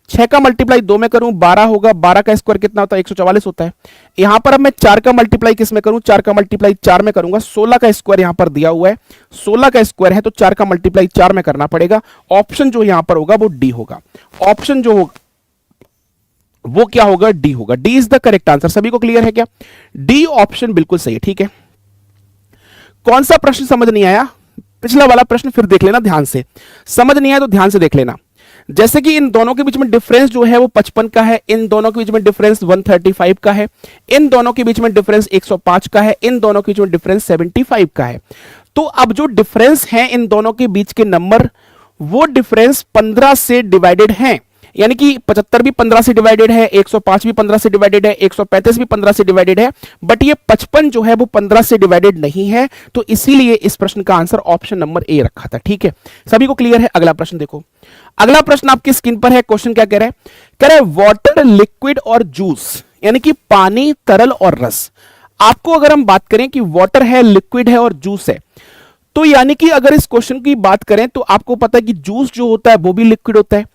6 का मल्टीप्लाई 2 में करूं 12 होगा, 12 का स्क्वायर कितना होता है 144 होता है। यहां पर अब मैं 4 का मल्टीप्लाई किस में करूं, 4 का मल्टीप्लाई 4 में करूंगा, 16 का स्क्वायर यहां पर दिया हुआ है, 16 का स्क्वायर है तो 4 का मल्टीप्लाई 4 में करना पड़ेगा। ऑप्शन जो यहां पर होगा वो डी होगा, ऑप्शन जो होगा वो क्या होगा, डी होगा। D is the correct answer. सभी को क्लियर है क्या? डी ऑप्शन बिल्कुल सही है। ठीक है, कौन सा प्रश्न समझ नहीं आया, पिछला वाला प्रश्न फिर देख लेना ध्यान से, समझ नहीं आया तो ध्यान से देख लेना। जैसे कि इन दोनों के बीच में डिफरेंस जो है वो 55 का है, इन दोनों के बीच में डिफरेंस 135 का है, इन दोनों के बीच में डिफरेंस 105 का है, इन दोनों के बीच में डिफरेंस 75 का है। तो अब जो डिफरेंस है इन दोनों के बीच के नंबर, वो डिफरेंस 15 से डिवाइडेड है, यानी कि 75 भी 15 से डिवाइडेड है, 105 भी 15 से डिवाइडेड है, 135 भी 15 से डिवाइडेड है, बट ये 55 जो है वो 15 से डिवाइडेड नहीं है, तो इसीलिए इस प्रश्न का आंसर ऑप्शन नंबर ए रखा था। ठीक है, सभी को क्लियर है? अगला प्रश्न देखो, अगला प्रश्न आपकी स्क्रीन पर है। क्वेश्चन क्या कह रहा है, कह रहा है वाटर, लिक्विड और जूस, यानी कि पानी, तरल और रस। आपको अगर हम बात करें कि वाटर है, लिक्विड है और जूस है, तो यानी कि अगर इस क्वेश्चन की बात करें तो आपको पता है कि जूस जो होता है वो भी लिक्विड होता है,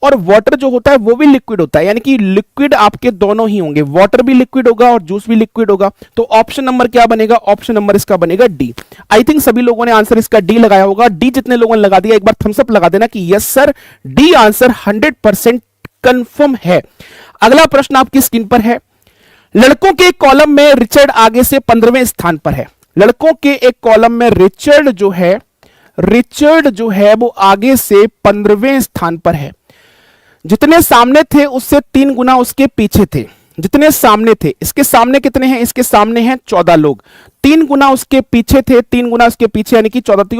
और वाटर जो होता है वो भी लिक्विड होता है, यानी कि लिक्विड आपके दोनों ही होंगे, वाटर भी लिक्विड होगा और जूस भी लिक्विड होगा। तो ऑप्शन नंबर क्या बनेगा? ऑप्शन नंबर इसका बनेगा डी। आई थिंक सभी लोगों ने आंसर इसका डी लगाया होगा। डी जितने लोगों ने लगा दिया एक बार थम्स अप लगा देना कि yes sir, D answer 100% confirm है। अगला प्रश्न आपकी स्क्रीन पर है। लड़कों के कॉलम में रिचर्ड आगे से 15वें स्थान पर है। लड़कों के एक कॉलम में रिचर्ड जो है वो आगे से 15वें स्थान पर है। जितने सामने थे उससे 3 गुना उसके पीछे थे। जितने सामने थे, इसके सामने कितने हैं? इसके सामने हैं 14 लोग। 3 गुना उसके पीछे थे, 3 गुना उसके पीछे यानी कि 14 3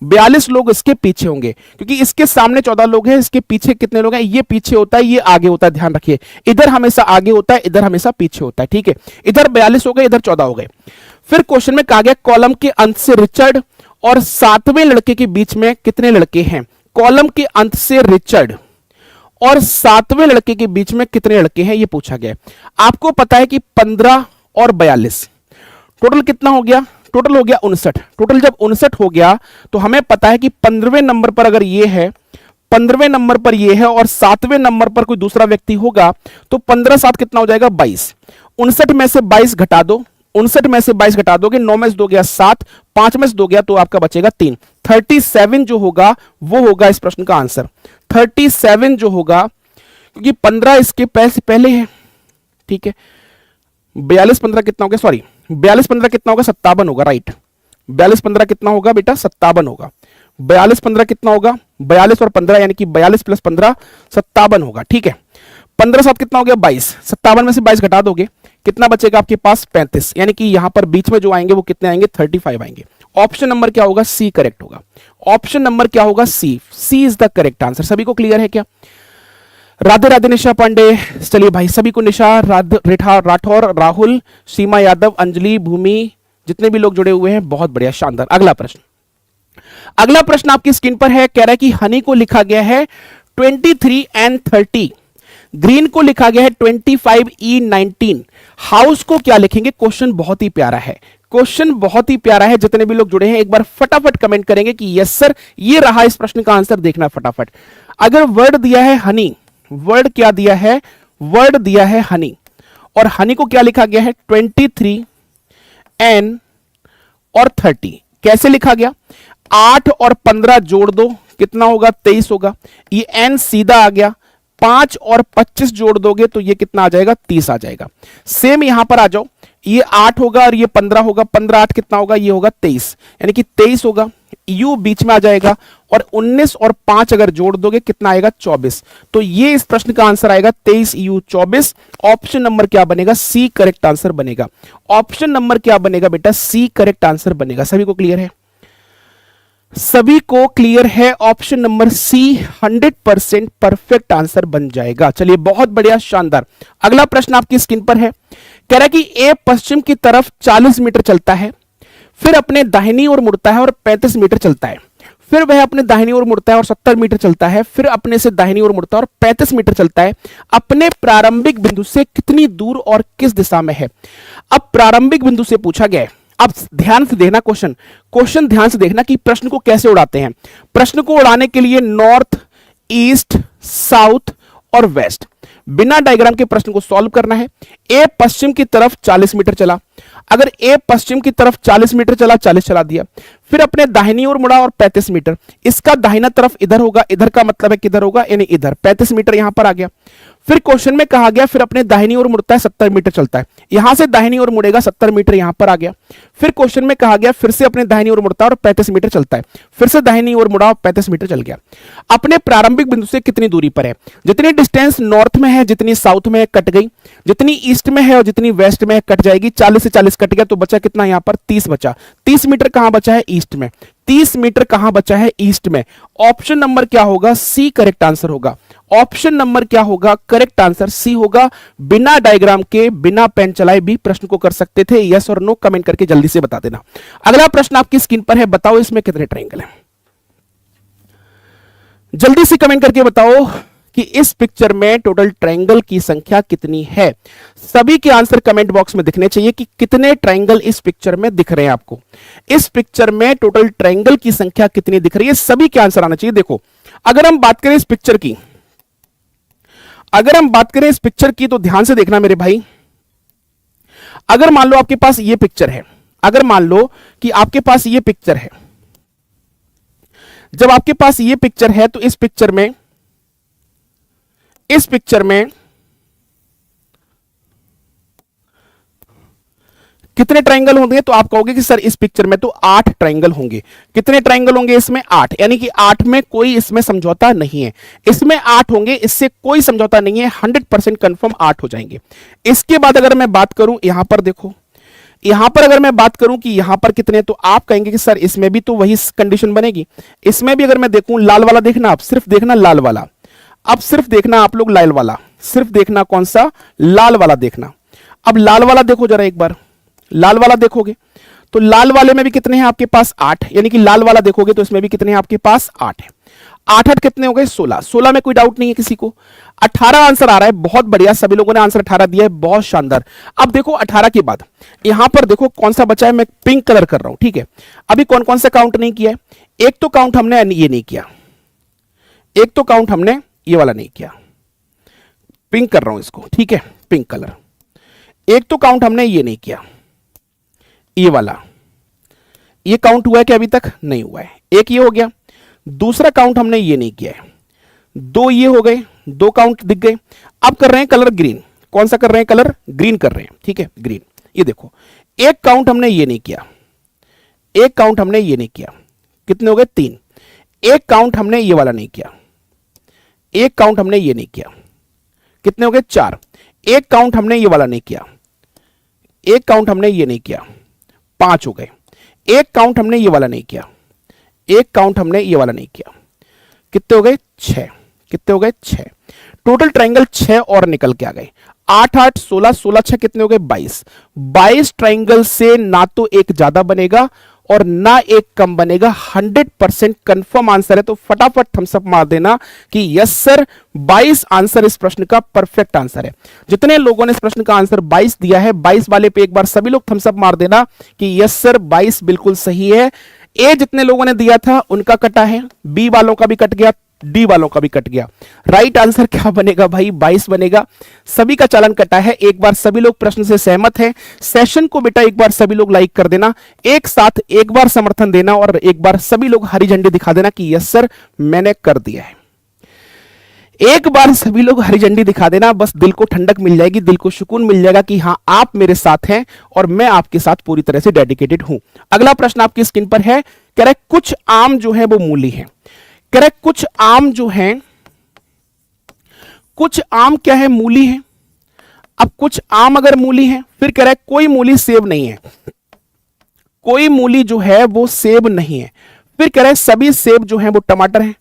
42 लोग इसके पीछे होंगे, क्योंकि इसके सामने 14 लोग हैं, इसके पीछे कितने लोग हैं? ये पीछे होता है, ये आगे होता है, ध्यान रखिए। इधर हमेशा आगे होता है, इधर हमेशा पीछे होता है, ठीक है। इधर 42 हो गए, इधर 14 हो गए। फिर क्वेश्चन में कहा गया कॉलम के अंत से रिचर्ड और 7वें लड़के के बीच में कितने लड़के हैं? कॉलम के अंत से रिचर्ड और 7वें लड़के के बीच में कितने लड़के हैं, यह पूछा गया। आपको पता है कि 15 और 42 टोटल कितना हो गया? टोटल हो गया 59। टोटल जब 59 हो गया तो हमें पता है कि 15वें नंबर पर अगर ये है, 15वें नंबर पर ये है और 7वें नंबर पर कोई दूसरा व्यक्ति होगा, तो 15 7 कितना हो जाएगा? 22। 59 में से 22 घटा दो, 59 में से 22 घटा दोगे, 9 में से 2 गया 7, 5 में से 2 गया तो आपका बचेगा 3। 37 जो होगा वो होगा इस प्रश्न का आंसर। 37 जो होगा, क्योंकि 15 इसके पहले है, ठीक है। 42 15 कितना हो गया? सॉरी, 42 15 कितना होगा? 57 होगा, राइट। 42 15 कितना होगा बेटा? 57 होगा। 42 15 कितना होगा? 42 और 15 यानी कि 42 प्लस 15 57 होगा, ठीक है। 15 7 कितना हो गया? 22। 57 में से 22 घटा दोगे, कितना बचेगा आपके पास? 35। यानी कि यहां पर बीच में जो आएंगे वो कितने आएंगे? 35 आएंगे। ऑप्शन नंबर क्या होगा? सी करेक्ट होगा। ऑप्शन नंबर क्या होगा? सी। C is the correct answer. सभी को क्लियर है क्या? राधे राधे निशा पांडे, चलिए भाई सभी को, निशा, राठौर, राहुल, सीमा यादव, अंजलि, भूमि, जितने भी लोग जुड़े हुए हैं, बहुत बढ़िया, शानदार। अगला प्रश्न, अगला प्रश्न आपकी स्क्रीन पर है। कह रहा है कि हनी को लिखा गया है 23 and 30, ग्रीन को लिखा गया है 25 E 19, हाउस को क्या लिखेंगे? क्वेश्चन बहुत ही प्यारा है, क्वेश्चन बहुत ही प्यारा है। जितने भी लोग जुड़े हैं एक बार फटाफट कमेंट करेंगे कि यस सर, ये रहा इस प्रश्न का आंसर। देखना फटाफट। अगर वर्ड दिया है हनी, वर्ड क्या दिया है? वर्ड दिया है हनी, और हनी को क्या लिखा गया है? 23 N और 30। कैसे लिखा गया? 8 और 15 जोड़ दो, कितना होगा? 23 होगा। ये N सीधा आ गया। 5 और 25 जोड़ दोगे तो ये कितना आ जाएगा? 30 आ जाएगा। सेम यहां पर आ जाओ, ये 8 होगा और ये 15 होगा। 15 8 कितना होगा? ये होगा 23, यानी कि 23 होगा। यू बीच में आ जाएगा और 19 और 5 अगर जोड़ दोगे कितना आएगा? 24। तो ये इस प्रश्न का आंसर आएगा 23 U 24। ऑप्शन नंबर क्या बनेगा? सी करेक्ट आंसर बनेगा। ऑप्शन नंबर क्या बनेगा बेटा? सी करेक्ट आंसर बनेगा। सभी को क्लियर है? सभी को क्लियर है? Option number C 100% perfect answer बन जाएगा। चलिए बहुत बढ़िया, शानदार। अगला प्रश्न आपकी स्क्रीन पर है। कह रहा है कि ए पश्चिम की तरफ 40 मीटर चलता है, फिर अपने दाहिनी ओर मुड़ता है और 35 मीटर चलता है। फिर वह अपने दाहिनी ओर मुड़ता है और 70 मीटर चलता है, फिर अपने से दाहिनी ओर मुड़ता है और 35 मीटर चलता है। अपने प्रारंभिक बिंदु से कितनी दूर और किस दिशा में है? अब प्रारंभिक बिंदु से पूछा गया है। अब ध्यान से देखना क्वेश्चन ध्यान से देखना कि प्रश्न को कैसे उड़ाते हैं। प्रश्न को उड़ाने के लिए नॉर्थ, ईस्ट, साउथ और वेस्ट, बिना डायग्राम के प्रश्न को सॉल्व करना है। ए पश्चिम की तरफ 40 मीटर चला, अगर ए पश्चिम की तरफ 40 मीटर चला, 40 चला दिया, फिर अपने दाहिनी ओर मुड़ा और 35 मीटर, इसका दाहिना तरफ इधर होगा, इधर का मतलब है किधर होगा? यानी इधर। 35 मीटर यहां पर आ गया। फिर क्वेश्चन में कहा गया फिर अपने दाहिनी ओर मुड़ता है, 70 मीटर चलता है, यहां से दाहिनी ओर मुड़ेगा, 70 मीटर यहां पर आ गया। फिर क्वेश्चन में कहा गया फिर से अपने दाहिनी ओर मुड़ता है और 35 मीटर चलता है, फिर से दाहिनी ओर मुड़ा और 35 मीटर चल गया। अपने प्रारंभिक बिंदु से कितनी दूरी पर है? जितनी डिस्टेंस नॉर्थ में है, जितनी साउथ में है, कट गई। जितनी ईस्ट में है और जितनी वेस्ट में है, कट जाएगी। 40 से 40 कट गया तो बचा कितना? यहां पर 30 बचा। 30 मीटर कहां बचा है? ईस्ट में। 30 मीटर कहां बचा है? ईस्ट में। ऑप्शन नंबर क्या होगा? सी करेक्ट आंसर होगा। ऑप्शन नंबर क्या होगा? करेक्ट आंसर सी होगा। बिना डायग्राम के, बिना पेन चलाए भी प्रश्न को कर सकते थे। यस और नो कमेंट करके जल्दी से बता देना। अगला प्रश्न आपकी स्क्रीन पर है। बताओ इसमें कितने ट्रायंगल हैं? जल्दी से कमेंट करके बताओ कि इस पिक्चर में टोटल ट्रायंगल की संख्या कितनी है। सभी के आंसर कमेंट बॉक्स में दिखने चाहिए कि कितने ट्रायंगल इस पिक्चर में दिख रहे हैं आपको। इस पिक्चर में टोटल ट्रायंगल की संख्या कितनी दिख रही है, सभी के आंसर आना चाहिए। देखो, अगर हम बात करें इस पिक्चर की, अगर हम बात करें इस पिक्चर की तो ध्यान से देखना मेरे भाई, अगर मान लो आपके पास ये पिक्चर है, अगर मान लो कि आपके पास ये पिक्चर है, जब आपके पास ये पिक्चर है तो इस पिक्चर में कितने ट्राइंगल होंगे, तो आप कहोगे कि सर इस पिक्चर में तो 8 ट्राइंगल होंगे। कितने ट्राइंगल होंगे इसमें? 8, यानी कि 8 में कोई इसमें समझौता नहीं है, इसमें 8 होंगे, इससे कोई समझौता नहीं है, 100% कंफर्म 8 हो जाएंगे। इसके बाद अगर मैं बात करूं यहां पर देखो, यहां पर अगर मैं बात करूं कि यहां पर कितने, तो आप कहेंगे कि सर इसमें भी तो वही कंडीशन बनेगी। इसमें भी अगर मैं देखूं, लाल वाला देखना, आप सिर्फ देखना लाल वाला, अब सिर्फ देखना आप लोग लाल वाला, सिर्फ देखना कौन सा? लाल वाला देखना। अब लाल वाला देखो जरा एक बार, लाल वाला देखोगे तो लाल वाले में भी कितने हैं आपके पास? 8, यानी कि लाल वाला देखोगे तो इसमें भी कितने हैं आपके पास? 8 है। 8 8 कितने हो गए? 16। 16 में कोई डाउट नहीं है किसी को। 18 आंसर आ रहा है, बहुत बढ़िया, सभी लोगों ने आंसर 18 दिया है, बहुत शानदार। अब देखो 18 के बाद यहां पर देखो कौन सा बचा है, मैं पिंक कलर कर रहा हूं, ठीक है। अभी कौन कौन सा काउंट नहीं किया है? एक तो काउंट हमने ये नहीं किया, एक तो काउंट हमने ये वाला नहीं किया, पिंक कर रहा हूं इसको, ठीक है, पिंक कलर। एक तो काउंट हमने ये नहीं किया, ये वाला, ये काउंट हुआ है कि अभी तक नहीं हुआ है? एक ये हो गया। दूसरा काउंट हमने ये नहीं किया है, 2 ये हो गए, 2 काउंट दिख गए। अब कर रहे हैं कलर ग्रीन, कौन सा कर रहे हैं? कलर ग्रीन कर रहे हैं, ठीक है, ग्रीन। ये देखो एक काउंट हमने ये नहीं किया, एक काउंट हमने ये नहीं किया, कितने हो गए? 3। एक काउंट हमने ये वाला नहीं किया, एक काउंट हमने ये नहीं किया, कितने हो गए? 4। एक काउंट हमने ये वाला नहीं किया, एक काउंट हमने ये नहीं किया, 5 हो गए। एक काउंट हमने ये वाला नहीं किया, एक काउंट हमने ये वाला नहीं किया, कितने हो गए? 6। कितने हो गए? 6। टोटल ट्राइंगल 6 और निकल के आ गए। 8 8 16 16 6 कितने हो गए? 22। 22 ट्राइंगल से ना तो एक ज्यादा बनेगा और ना एक कम बनेगा, 100% कंफर्म आंसर है। तो फटाफट थम्स अप मार देना कि यस सर 22 आंसर इस प्रश्न का परफेक्ट आंसर है। जितने लोगों ने इस प्रश्न का आंसर 22 दिया है, 22 वाले पे एक बार सभी लोग थम्स अप मार देना कि यस सर 22 बिल्कुल सही है। ए जितने लोगों ने दिया था उनका कटा है, बी वालों का भी कट गया, डी वालों का भी कट गया। राइट आंसर क्या बनेगा भाई? 22 बनेगा। सभी का चालान कटा है। एक बार सभी लोग प्रश्न से सहमत हैं, सेशन को बेटा एक बार सभी लोग लाइक कर देना, एक साथ एक बार समर्थन देना और एक बार सभी लोग हरी झंडी दिखा देना कि यस सर मैंने कर दिया है। एक बार सभी लोग हरी झंडी दिखा देना, बस दिल को ठंडक मिल जाएगी, दिल को सुकून मिल जाएगा कि हां आप मेरे साथ हैं और मैं आपके साथ पूरी तरह से डेडिकेटेड हूं। अगला प्रश्न आपकी स्क्रीन पर है, कह रहा है कुछ आम जो है वो मूली है। कह रहा है कुछ आम जो है, कुछ आम क्या है? मूली है। अब कुछ आम अगर मूली है, फिर कह रहा है कोई मूली सेब नहीं है, कोई मूली जो है वो सेब नहीं है। फिर कह रहा है सभी सेब जो है वो टमाटर है,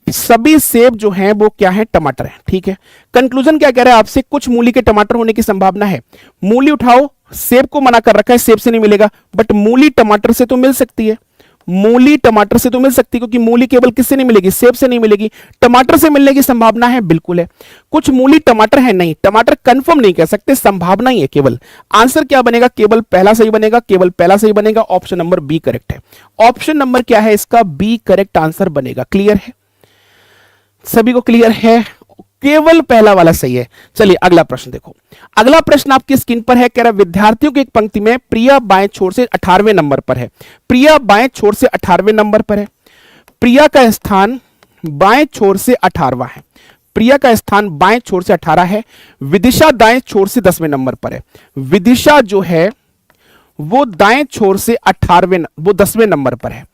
सभी सेब जो हैं वो क्या है? टमाटर है, ठीक है। कंक्लूजन क्या कह रहा है आपसे? कुछ मूली के टमाटर होने की संभावना है। मूली उठाओ, सेब को मना कर रखा है, सेब से नहीं मिलेगा, बट मूली टमाटर से तो मिल सकती है, मूली टमाटर से तो मिल सकती है, क्योंकि मूली केवल किससे नहीं मिलेगी? सेब से नहीं मिलेगी, टमाटर से मिलने की संभावना है, बिल्कुल है। कुछ मूली टमाटर है, नहीं, टमाटर कंफर्म नहीं कह सकते, संभावना ही है केवल। आंसर क्या बनेगा? केवल पहला सही बनेगा, केवल पहला सही बनेगा। ऑप्शन नंबर बी करेक्ट है। ऑप्शन नंबर क्या है इसका? बी करेक्ट आंसर बनेगा। क्लियर है? सभी को क्लियर है? केवल पहला वाला सही है। चलिए अगला प्रश्न देखो। अगला प्रश्न आपकी स्क्रीन पर है, कह रहा है विद्यार्थियों की एक पंक्ति में प्रिया बाएं छोर से 18वें नंबर पर है। प्रिया बाएं छोर से 18वें नंबर पर है। प्रिया का स्थान बाएं छोर से 18वां है। प्रिया का स्थान बाएं छोर से 18 है। विदिशा दाएं छोर से 10वें नंबर पर है। विदिशा जो है वो दाएं छोर से 10वें नंबर पर है।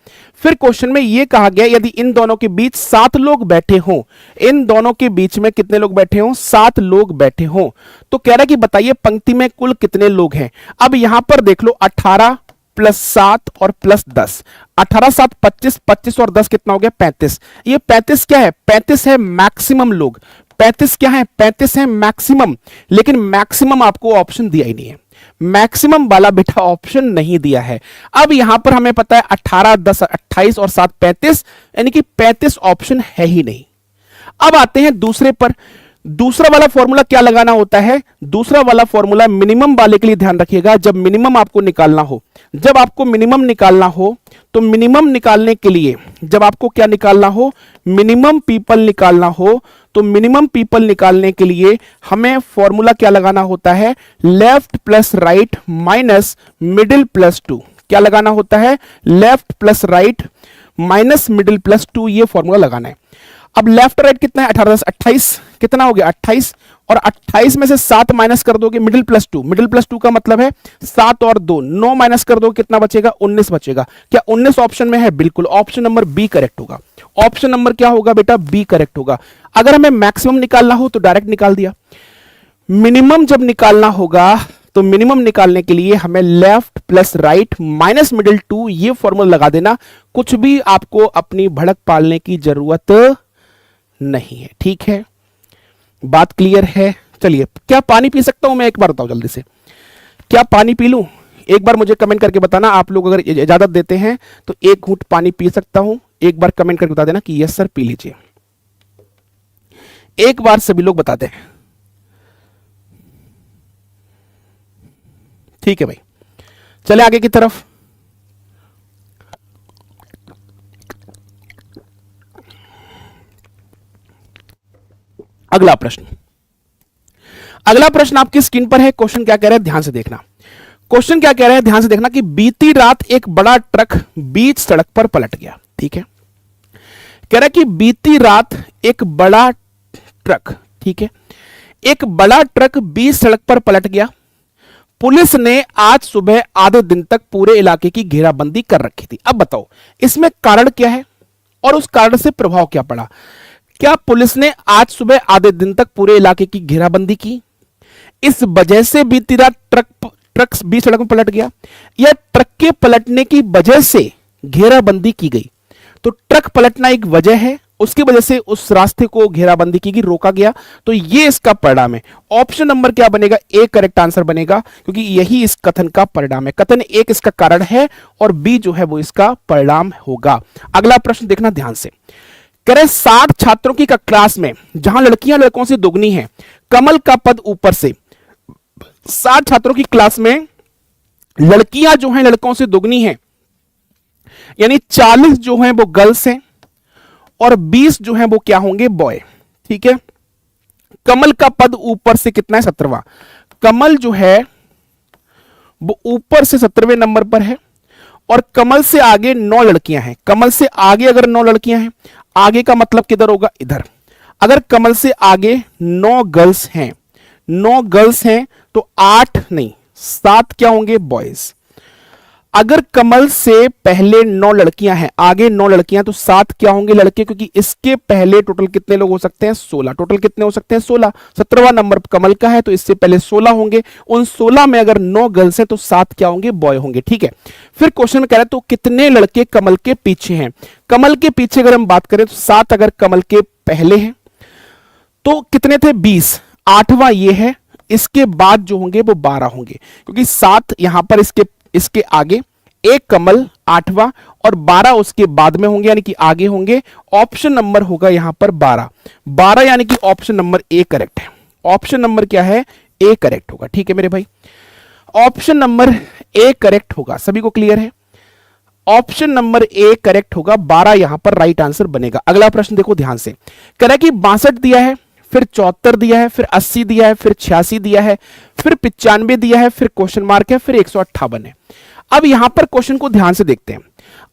फिर क्वेश्चन में यह कहा गया यदि इन दोनों के बीच 7 लोग बैठे हों, इन दोनों के बीच में कितने लोग बैठे हों? 7 लोग बैठे हों। तो कह रहा है कि बताइए पंक्ति में कुल कितने लोग हैं। अब यहां पर देख लो 18 प्लस 7 और प्लस 10, 18 7 25, 25 और 10 कितना हो गया? 35। ये 35 क्या है? 35 है मैक्सिमम लोग। 35 क्या है? 35 है मैक्सिमम। लेकिन मैक्सिमम आपको ऑप्शन दिया ही नहीं है, मैक्सिमम वाला बेटा ऑप्शन नहीं दिया है। अब यहां पर हमें पता है 18 10 28 और 7 35, यानी कि 35 ऑप्शन है ही नहीं। अब आते हैं दूसरे पर। दूसरा वाला फॉर्मूला क्या लगाना होता है, दूसरा वाला फॉर्मूला मिनिमम वाले के लिए ध्यान रखिएगा। जब मिनिमम आपको निकालना हो, जब आपको मिनिमम निकालना हो, तो मिनिमम निकालने के लिए जब आपको क्या निकालना हो, मिनिमम पीपल निकालना हो, तो मिनिमम पीपल निकालने के लिए हमें फॉर्मूला क्या लगाना होता है, left plus right minus middle plus 2। क्या लगाना होता है, left plus right minus middle plus 2, ये फॉर्मूला लगाना है। अब लेफ्ट राइट कितना है, 18 28, कितना हो गया 28, और 28 में से 7 माइनस कर दोगे, मिडिल प्लस 2, मिडिल प्लस 2 का मतलब है 7 और 2, 9 माइनस कर दो, कितना बचेगा, 19 बचेगा। क्या 19 ऑप्शन में है, बिल्कुल, ऑप्शन नंबर बी करेक्ट होगा। ऑप्शन नंबर क्या होगा बेटा, बी करेक्ट होगा। अगर हमें मैक्सिमम निकालना हो तो डायरेक्ट निकाल दिया, मिनिमम जब निकालना होगा तो मिनिमम निकालने के लिए हमें left plus right minus middle 2, ये फॉर्मूला लगा देना। कुछ भी आपको अपनी भड़क पालने की जरूरत नहीं है, ठीक है, बात क्लियर है। चलिए, क्या पानी पी सकता हूं मैं, एक बार बताओ जल्दी से, क्या पानी पी लूं, एक बार मुझे कमेंट करके बताना। आप लोग अगर इजाजत देते हैं तो एक घूंट पानी पी सकता हूं, एक बार कमेंट करके बता देना कि यस सर पी लीजिए, एक बार सभी लोग बता दें। ठीक है भाई, चले आगे की तरफ। अगला प्रश्न, अगला प्रश्न आपकी स्क्रीन पर है। क्वेश्चन क्या कह रहा है, ध्यान से देखना। क्वेश्चन क्या कह रहा है, ध्यान से देखना कि बीती रात एक बड़ा ट्रक बीच सड़क पर पलट गया। ठीक है, कह रहा है कि बीती रात एक बड़ा ट्रक, ठीक है, एक बड़ा ट्रक बीच सड़क पर पलट गया। पुलिस ने आज सुबह आधे दिन तक पूरे इलाके की घेराबंदी कर रखी थी। अब बताओ इसमें कारण क्या है और उस कारण से प्रभाव क्या पड़ा। क्या पुलिस ने आज सुबह आधे दिन तक पूरे इलाके की घेराबंदी की, इस वजह से बीती रात ट्रक बीच सड़क में पलट गया, या ट्रक के पलटने की वजह से घेराबंदी की गई। तो ट्रक पलटना एक वजह है, उसकी वजह से उस रास्ते को घेराबंदी की गई, रोका गया। तो ये इसका परिणाम है। ऑप्शन नंबर क्या बनेगा, ए करेक्ट आंसर बनेगा, क्योंकि यही इस कथन का परिणाम है। कथन एक इसका कारण है और बी जो है वो इसका परिणाम होगा। अगला प्रश्न देखना ध्यान से, कह रहे 60 छात्रों की क्लास में जहां लड़कियां लड़कों से दोगुनी हैं, कमल का पद ऊपर से। 60 छात्रों की क्लास में लड़कियां जो हैं लड़कों से दोगुनी हैं, यानी 40 जो हैं वो गर्ल्स हैं और 20 जो हैं वो क्या होंगे, बॉय। ठीक है, कमल का पद ऊपर से कितना है, 17वां। कमल जो है वो ऊपर से 17वें नंबर पर है और कमल से आगे 9 लड़कियां हैं। कमल से आगे अगर 9 लड़कियां हैं, आगे का मतलब किधर होगा, इधर। अगर कमल से आगे 9 गर्ल्स हैं, 9 गर्ल्स हैं तो 8 नहीं 7 क्या होंगे, बॉयज। अगर कमल से पहले 9 लड़कियां हैं, आगे 9 लड़कियां, तो 7 क्या होंगे, लड़के, क्योंकि इसके पहले टोटल कितने लोग हो सकते हैं, 16। टोटल कितने हो सकते हैं, 16। 17वां नंबर कमल का है तो इससे पहले 16 होंगे। उन 16 में अगर 9 गर्ल्स हैं तो 7 क्या होंगे, बॉय होंगे। ठीक है, फिर क्वेश्चन में कह रहा है तो कितने लड़के कमल के पीछे हैं। कमल के पीछे अगर हम बात करें तो 7 अगर कमल के पहले हैं तो कितने थे, 20। 8वां ये है, इसके बाद जो होंगे वो 12 होंगे, क्योंकि 7 यहां पर इसके आगे, एक कमल 8वां और 12 उसके बाद में होंगे, यानी कि आगे होंगे। ऑप्शन नंबर होगा यहां पर 12। 12 यानी कि ऑप्शन नंबर ए करेक्ट है। ऑप्शन नंबर क्या है, ए करेक्ट होगा। ठीक है मेरे भाई, ऑप्शन नंबर ए करेक्ट होगा। सभी को क्लियर है, ऑप्शन नंबर ए करेक्ट होगा। 12 यहां पर राइट आंसर बनेगा। अगला प्रश्न देखो ध्यान से, कह रहा है कि 62 दिया है, फिर 74 दिया है, फिर 80 दिया है, फिर 86 दिया है, फिर 95 दिया है, फिर क्वेश्चन मार्क है, फिर 158 है। अब यहां पर क्वेश्चन को ध्यान से देखते हैं।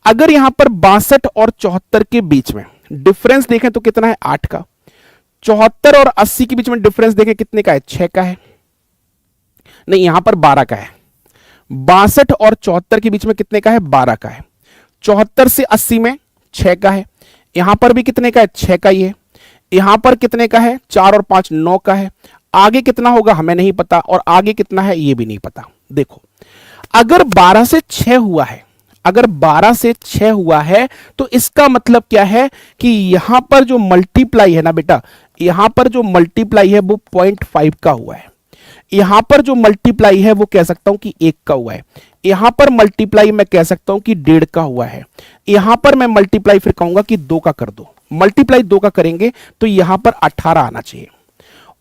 अगर यहां पर 62 और 74 के बीच में डिफरेंस देखें तो कितना है, 8 का। 74 और 80 के बीच में डिफरेंस देखें कितने का है, 6 का है। नहीं, यहां पर 12 का है। 62 और 74 के बीच में कितने का है, 12 का है। 74 से 80 में 6 का है। यहां पर भी कितने का है, 6 का ही है। यहां पर कितने का है, 4 और 5 9 का है। आगे कितना होगा हमें नहीं पता, और आगे कितना है ये भी नहीं पता। देखो, अगर 12 से 6 हुआ है, अगर 12 से 6 हुआ है तो इसका मतलब क्या है कि यहां पर जो मल्टीप्लाई है ना बेटा, यहां पर जो मल्टीप्लाई है वो 0.5 का हुआ है। यहां पर जो मल्टीप्लाई है वो कह सकता हूं कि 1 का हुआ है। यहां पर मल्टीप्लाई मैं कह सकता हूं कि 1.5 का हुआ है। यहां पर मैं मल्टीप्लाई फिर कहूंगा कि 2 का कर दो। मल्टीप्लाई 2 का करेंगे तो यहां पर 18 आना चाहिए।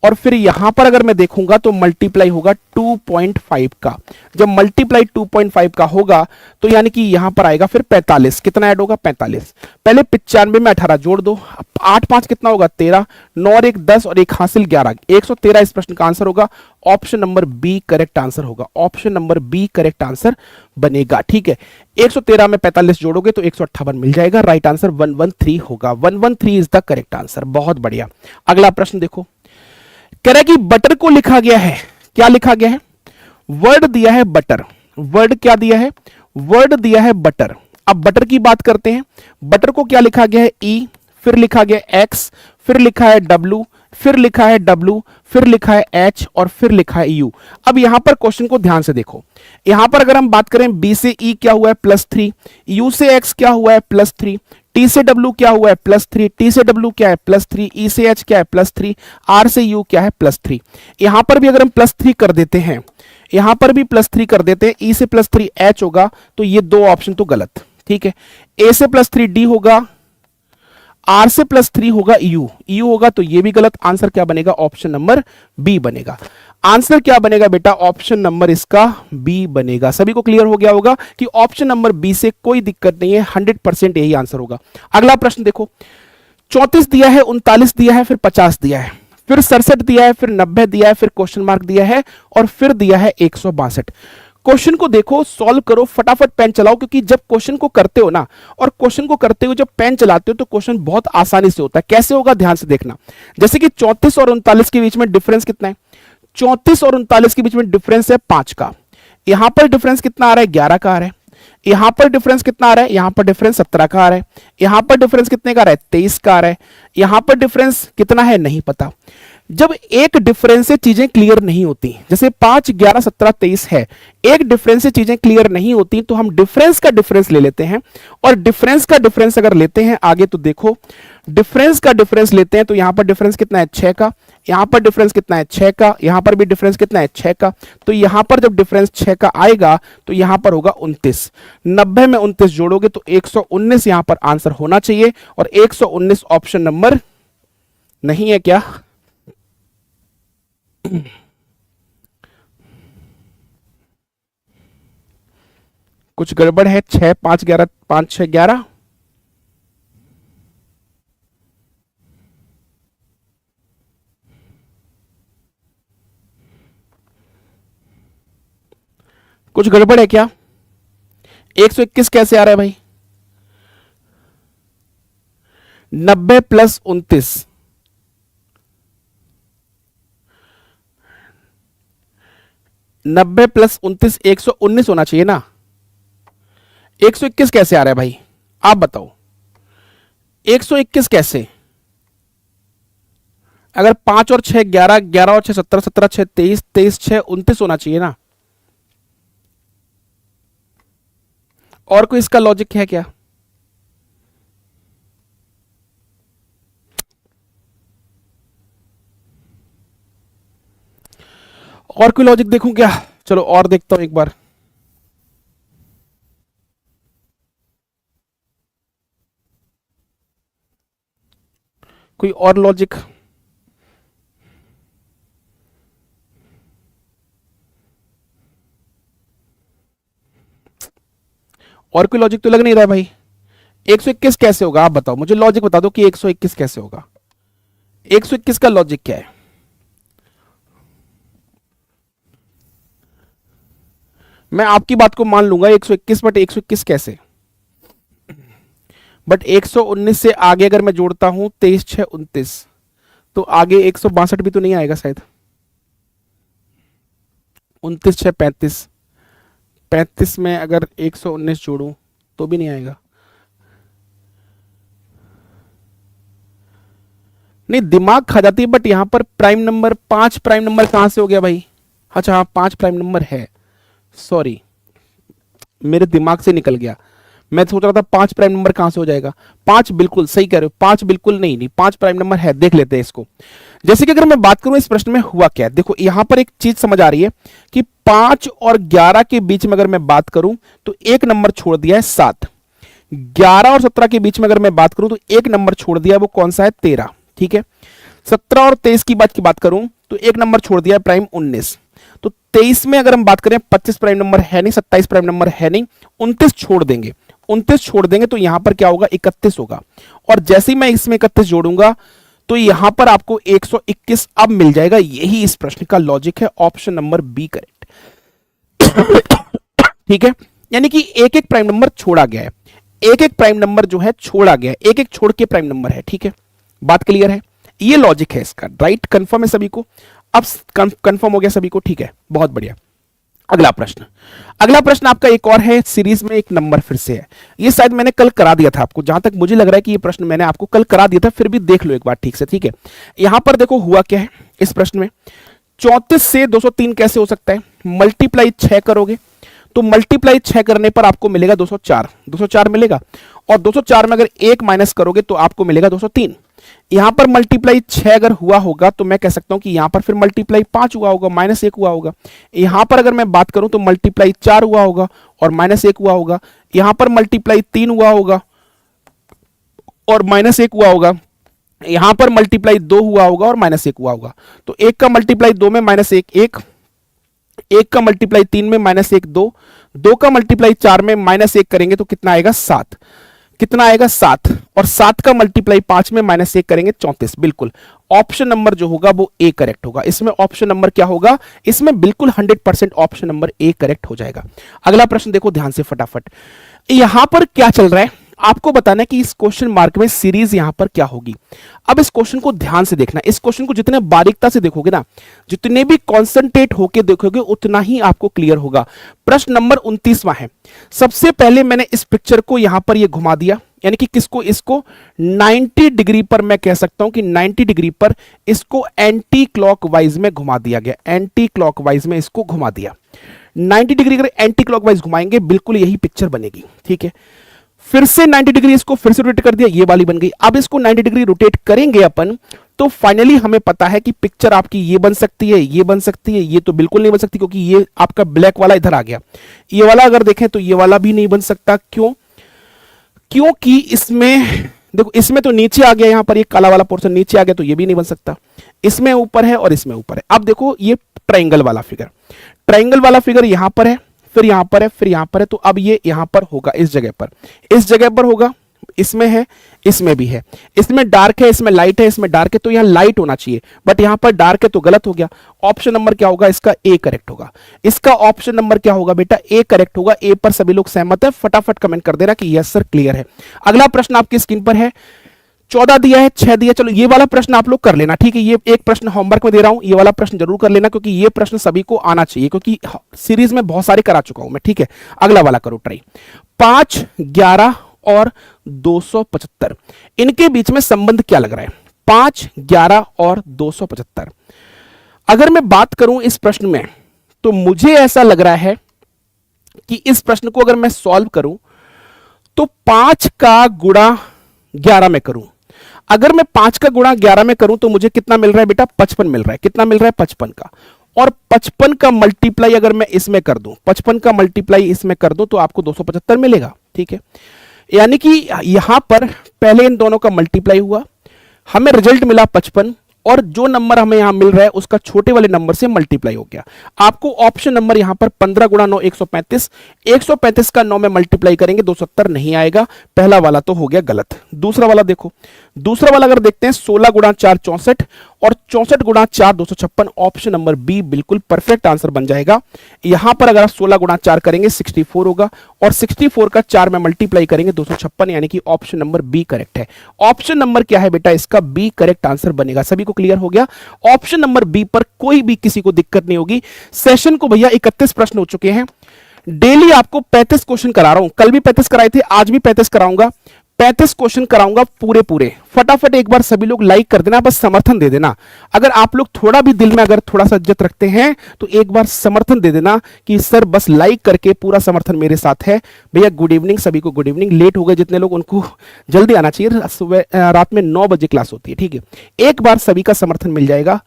और फिर यहां पर अगर मैं देखूंगा तो मल्टीप्लाई होगा 2.5 का। जब मल्टीप्लाई 2.5 का होगा तो यानी कि यहां पर आएगा फिर 45। कितना ऐड होगा? 45। पहले 95 में 18 जोड़ दो, 8 5 कितना होगा? 13, 9 और 1 10 और 1 हासिल 11, 113 इस प्रश्न का आंसर होगा। Option number B correct answer होगा। Option number B correct answer बनेगा। ठीक है, 113 में 45 जोड़ोगे तो 158 मिल जाएगा। राइट आंसर 113 होगा। 113 इज द करेक्ट आंसर। बहुत बढ़िया। अगला प्रश्न देखो, कह रहा है कि बटर को लिखा गया है, क्या लिखा गया है? वर्ड दिया है बटर। वर्ड क्या दिया है? वर्ड दिया है बटर। अब बटर की बात करते हैं। बटर को क्या लिखा गया है? ई, फिर लिखा गया एक्स, फिर लिखा है डब्ल्यू, फिर लिखा है डब्ल्यू, फिर लिखा है एच और फिर लिखा है यू। अब यहां पर क्वेश्चन को ध्यान से देखो। यहां पर अगर हम बात करें बी से ई क्या हुआ है? +3, यू से एक्स क्या हुआ है? +3, टी से डब्ल्यू क्या हुआ है? +3, टी से डब्ल्यू क्या है? +3, ई से एच क्या है? +3, आर से यू क्या है? +3। यहां पर भी अगर हम +3 कर देते हैं, यहां पर भी +3 कर देते हैं, ई से +3 एच होगा, तो ये दो ऑप्शन तो गलत। ठीक है, ए से +3 डी होगा, आर से +3 होगा यू, यू होगा तो ये भी गलत। आंसर क्या बनेगा? ऑप्शन नंबर बी बनेगा। आंसर क्या बनेगा बेटा? ऑप्शन नंबर इसका बी बनेगा। सभी को क्लियर हो गया होगा कि ऑप्शन नंबर बी से कोई दिक्कत नहीं है, 100% यही आंसर होगा। अगला प्रश्न देखो, 34 दिया है, 39 दिया है, फिर 50 दिया है, फिर 67 दिया है, फिर 90 दिया है, फिर क्वेश्चन मार्क दिया है और फिर दिया है 162। क्वेश्चन को देखो, सॉल्व करो, फटाफट पेन चलाओ, क्योंकि जब क्वेश्चन को करते हो ना, और क्वेश्चन को करते हुए जब पेन चलाते हो तो क्वेश्चन बहुत आसानी से होता है। कैसे होगा? ध्यान से देखना। जैसे कि 34 और 39 के बीच में डिफरेंस कितना है? 34 और 39 के बीच में डिफरेंस है 5 का। यहां पर डिफरेंस कितना आ रहा है? 11 का आ रहा है। यहां पर डिफरेंस कितना आ रहा है? यहां पर डिफरेंस 17 का आ रहा है। यहां पर डिफरेंस कितने का आ रहा है? 23 का आ रहा है। यहां पर डिफरेंस कितना है? नहीं पता। जब एक डिफरेंस से चीजें क्लियर नहीं होती, जैसे 5 11 17 23 है, एक डिफरेंस से चीजें क्लियर नहीं होती, तो हम डिफरेंस का डिफरेंस ले लेते हैं। और डिफरेंस का डिफरेंस अगर लेते हैं आगे, तो देखो डिफरेंस का डिफरेंस लेते हैं तो यहां पर डिफरेंस कितना है? 6 का। यहां पर डिफरेंस कितना है? 6 का। यहां पर भी डिफरेंस कितना है? 6 का। तो यहां पर जब डिफरेंस 6 का आएगा तो यहां पर होगा 29। 90 में 29 जोड़ोगे तो 119 यहां पर आंसर होना चाहिए। और 119 ऑप्शन नंबर नहीं है क्या? कुछ गड़बड़ है? 6 5 11 5 6 11। कुछ गड़बड़ है क्या? 121 कैसे आ रहा है भाई? 90 + 29, 90 + 29 119 होना चाहिए ना। 121 कैसे आ रहा है भाई? आप बताओ, 121 कैसे? अगर 5 और 6 11, 11 और 6 17, 17 6 23, 23 6 29 होना चाहिए ना। और कोई इसका लॉजिक है क्या? और कोई लॉजिक देखूं क्या? चलो और देखता हूं एक बार। कोई और लॉजिक? और कोई लॉजिक तो लग नहीं रहा भाई। 121 कैसे होगा? आप बताओ मुझे, लॉजिक बता दो कि 121 कैसे होगा। 121 का लॉजिक क्या है? मैं आपकी बात को मान लूंगा 121, बट 121 कैसे? बट 119 से आगे अगर मैं जोड़ता हूं 23 6 29, तो आगे 162 भी तो नहीं आएगा शायद। 29 6 35, 35 में अगर 119 जोड़ूं तो भी नहीं आएगा। नहीं, दिमाग खा जाती है। बट यहां पर प्राइम नंबर 5 प्राइम नंबर कहां से हो गया भाई? अच्छा हाँ, 5 प्राइम नंबर है। सॉरी, मेरे दिमाग से निकल गया। मैं सोच रहा था 5 प्राइम नंबर कहां से हो जाएगा। 5 बिल्कुल सही कह रहे हो, 5 बिल्कुल नहीं, नहीं 5 प्राइम नंबर है। देख लेते हैं इसको। जैसे कि अगर मैं बात करूं इस प्रश्न में हुआ क्या है, देखो यहां पर एक चीज समझ आ रही है कि 5 और 11 के बीच में अगर मैं बात करूं तो एक नंबर छोड़ दिया है 7। 11 और 17 के बीच में अगर मैं बात करूं तो एक नंबर छोड़ दिया है, वो कौन सा है? 13। ठीक है, 17 और 23 की बात करूं तो एक नंबर छोड़ दिया है प्राइम 19, तो 23 में अगर हम बात करें 25 प्राइम नंबर है नहीं, 27 प्राइम नंबर है नहीं, 29 छोड़ देंगे, 29 छोड़ देंगे तो यहां पर क्या होगा 31 होगा, और जैसे ही मैं इसमें 31 जोड़ूंगा तो यहां पर आपको 121 अब मिल जाएगा। यही इस प्रश्न का लॉजिक है, ऑप्शन नंबर बी करेक्ट। ठीक है, यानी कि एक एक प्राइम नंबर छोड़ा गया है, एक एक प्राइम नंबर जो है छोड़ा गया है, एक एक छोड़ के प्राइम नंबर है। ठीक है, बात क्लियर है, ये लॉजिक है इसका, राइट? कंफर्म है सभी को? अब कंफर्म हो गया सभी को, ठीक है, बहुत बढ़िया। अगला प्रश्न, अगला प्रश्न आपका एक और है, सीरीज में एक नंबर फिर से है, ये शायद मैंने कल करा दिया था आपको, जहां तक मुझे लग रहा है कि ये प्रश्न मैंने आपको कल करा दिया था, फिर भी देख लो एक बार ठीक से। ठीक है, यहां पर देखो हुआ क्या है इस प्रश्न में, 34 से 203 कैसे हो सकता है? मल्टीप्लाई 6 करोगे तो मल्टीप्लाई 6 करने पर आपको मिलेगा 204, 204 मिलेगा, और 204 में अगर 1 माइनस करोगे तो आपको मिलेगा 203। यहां पर मल्टीप्लाई 6 अगर हुआ होगा तो मैं कह सकता हूं कि यहां पर फिर मल्टीप्लाई 5 हुआ होगा, -1 हुआ होगा। यहां पर अगर मैं बात करूं तो मल्टीप्लाई 4 हुआ होगा और -1 हुआ होगा। यहां पर मल्टीप्लाई 3 हुआ होगा और -1 हुआ होगा। यहां पर मल्टीप्लाई 2 हुआ होगा और -1 हुआ होगा। तो 1 का मल्टीप्लाई 2 में -1 1, 1 का मल्टीप्लाई 3 में -1 2, 2 का मल्टीप्लाई 4 में -1 करेंगे तो कितना आएगा 7, कितना आएगा 7, और 7 का मल्टीप्लाई 5 में -1 करेंगे 34। बिल्कुल ऑप्शन नंबर जो होगा वो ए करेक्ट होगा। इसमें ऑप्शन नंबर क्या होगा? इसमें बिल्कुल 100% ऑप्शन नंबर ए करेक्ट हो जाएगा। अगला प्रश्न देखो ध्यान से फटाफट, यहां पर क्या चल रहा है आपको बताना है कि इस क्वेश्चन मार्क में सीरीज यहां पर क्या होगी। अब इस क्वेश्चन को ध्यान से देखना, इस क्वेश्चन को जितने बारीकता से देखोगे ना, जितने भी कॉन्सेंट्रेट होके देखोगे उतना ही आपको क्लियर होगा। प्रश्न नंबर 29वां है। सबसे पहले मैंने इस पिक्चर को यहां पर ये घुमा दिया, यानी कि किसको? इसको 90 डिग्री पर, मैं कह सकता हूं कि 90 डिग्री पर इसको एंटी क्लॉकवाइज में घुमा दिया गया, एंटी क्लॉकवाइज में इसको घुमा दिया। 90 डिग्री अगर एंटी क्लॉकवाइज घुमाएंगे बिल्कुल यही पिक्चर बनेगी। ठीक है, फिर से 90 डिग्री इसको फिर से रोटेट कर दिया, ये वाली बन गई। अब इसको 90 डिग्री रोटेट करेंगे अपन तो फाइनली हमें पता है कि पिक्चर आपकी ये बन सकती है, ये बन सकती है, ये तो बिल्कुल नहीं बन सकती क्योंकि ये आपका ब्लैक वाला इधर आ गया। ये वाला अगर देखें तो ये वाला भी नहीं बन सकता। क्यों? क्योंकि इसमें देखो, इसमें तो नीचे आ गया, यहां पर ये काला वाला पोर्शन नीचे आ गया तो ये भी नहीं बन सकता। इसमें ऊपर है और इसमें ऊपर है। अब देखो ये ट्राइंगल वाला फिगर, ट्राइंगल वाला फिगर यहां पर है, फिर यहां पर है, फिर यहां पर है, तो अब ये यहां पर होगा, इस जगह पर, इस जगह पर होगा। इसमें है, इसमें भी है, इसमें डार्क है, इसमें लाइट है, इसमें डार्क है, तो यहां लाइट होना चाहिए, बट यहां पर डार्क है तो गलत हो गया। ऑप्शन नंबर क्या होगा? इसका ए करेक्ट होगा। इसका ऑप्शन नंबर क्या होगा बेटा? ए करेक्ट होगा। ए पर सभी लोग सहमत है? फटाफट कमेंट कर देना कि यस सर क्लियर है। अगला प्रश्न आपकी स्क्रीन पर है, 14 दिया है, 6 दिया। चलो ये वाला प्रश्न आप लोग कर लेना, ठीक है? ये एक प्रश्न होमवर्क में दे रहा हूं, ये वाला प्रश्न जरूर कर लेना क्योंकि ये प्रश्न सभी को आना चाहिए, क्योंकि सीरीज में बहुत सारे करा चुका हूं मैं। ठीक है, अगला वाला करो ट्राई। 5, 11 और 275, इनके बीच में संबंध क्या लग रहा है? 5, 11 और 275। अगर मैं बात करूं इस प्रश्न में तो मुझे ऐसा लग रहा है कि इस प्रश्न को अगर मैं सॉल्व करूं तो 5 का गुणा 11 में करूं। अगर मैं 5 का गुणा 11 में करूं तो मुझे कितना मिल रहा है बेटा? 55 मिल रहा है। कितना मिल रहा है? 55 का। और 55 का मल्टीप्लाई अगर मैं इसमें कर दूं, 55 का मल्टीप्लाई इसमें कर दूं तो आपको 275 मिलेगा। ठीक है, यानी कि यहां पर पहले इन दोनों का मल्टीप्लाई हुआ, हमें रिजल्ट मिला 55, और जो नंबर हमें यहां मिल रहा है उसका छोटे वाले नंबर से मल्टीप्लाई हो गया। आपको ऑप्शन नंबर यहां पर 15 गुणा 9 135, 135 का 9 में मल्टीप्लाई करेंगे 270 नहीं आएगा। पहला वाला तो हो गया गलत। दूसरा वाला देखो, दूसरा वाला अगर देखते हैं 16 गुणा 4 64 और 64 गुणा 4 256। ऑप्शन नंबर बी बिल्कुल परफेक्ट आंसर बन जाएगा। यहां पर अगर आप 16 गुणा 4 करेंगे 64 होगा, और 64 का 4 में मल्टीप्लाई करेंगे 256, यानी कि ऑप्शन नंबर बी करेक्ट है। ऑप्शन नंबर क्या है बेटा? इसका बी करेक्ट आंसर बनेगा। सभी को क्लियर हो गया? ऑप्शन नंबर बी पर कोई भी किसी को दिक्कत नहीं होगी। सेशन को भैया 31 प्रश्न हो चुके हैं। डेली आपको 35 क्वेश्चन करा रहा हूं, कल भी 35 कराए थे, आज भी 35 कराऊंगा। 35 क्वेश्चन कराऊंगा पूरे पूरे। फटाफट एक बार सभी लोग लाइक कर देना, बस समर्थन दे देना। अगर आप लोग थोड़ा भी दिल में अगर थोड़ा सा इज्जत रखते हैं तो एक बार समर्थन दे देना कि सर बस लाइक करके पूरा समर्थन मेरे साथ है। भैया गुड इवनिंग सभी को, गुड इवनिंग। लेट हो गए जितने लोग उनको जल्दी आना चाहिए, सुबह रात में 9 बजे क्लास होती है। ठीक है, एक बार सभी का समर्थन मिल जाएगा,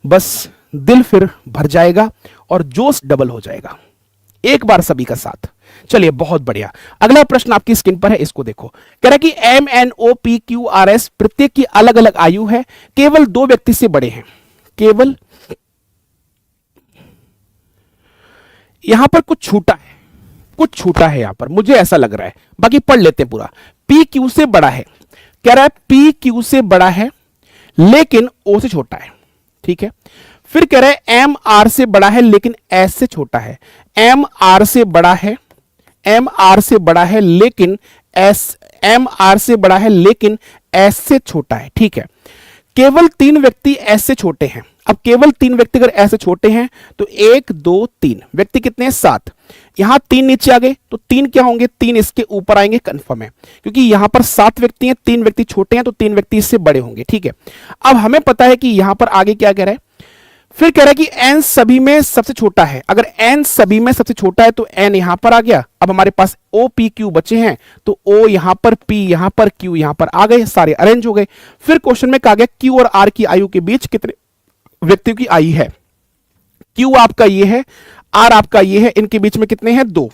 बस दिल फिर भर जाएगा और जोश डबल हो जाएगा। एक बार सभी का साथ। चलिए बहुत बढ़िया। अगला प्रश्न आपकी स्क्रीन पर है, इसको देखो। कह रहा है कि MNOPQRS प्रत्येक की अलग अलग आयु है, केवल 2 व्यक्ति से बड़े हैं। केवल यहां पर कुछ छूटा है, कुछ छूटा है यहां पर, मुझे ऐसा लग रहा है, बाकी पढ़ लेते हैं पूरा। PQ से बड़ा है, कह रहा है PQ से बड़ा है लेकिन O से छोटा है, ठीक है। फिर कह रहा है MR से बड़ा है लेकिन S से छोटा है। MR से बड़ा है, MR से बड़ा है लेकिन MR से बड़ा है लेकिन S से छोटा है, ठीक है। केवल 3 व्यक्ति S से छोटे हैं। अब केवल 3 व्यक्ति अगर S से छोटे हैं तो 1 2 3 व्यक्ति कितने हैं? 7। यहां 3 नीचे आ गए तो 3 क्या होंगे? 3 इसके ऊपर आएंगे, कंफर्म है, क्योंकि यहां पर 7 व्यक्ति हैं, 3 व्यक्ति छोटे हैं तो 3 व्यक्ति इससे बड़े होंगे, ठीक है। अब हमें पता है कि यहां पर आगे क्या कह रहा है, फिर कह रहा है कि n सभी में सबसे छोटा है। अगर n सभी में सबसे छोटा है तो n यहां पर आ गया। अब हमारे पास O P Q बचे हैं तो O यहां पर, P यहां पर, Q यहां पर आ गए, सारे अरेंज हो गए। फिर क्वेश्चन में कहा गया Q और R की आयु के बीच कितने व्यक्तियों की आयु है। Q आपका ये है, R आपका ये है, इनके बीच में कितने हैं? 2।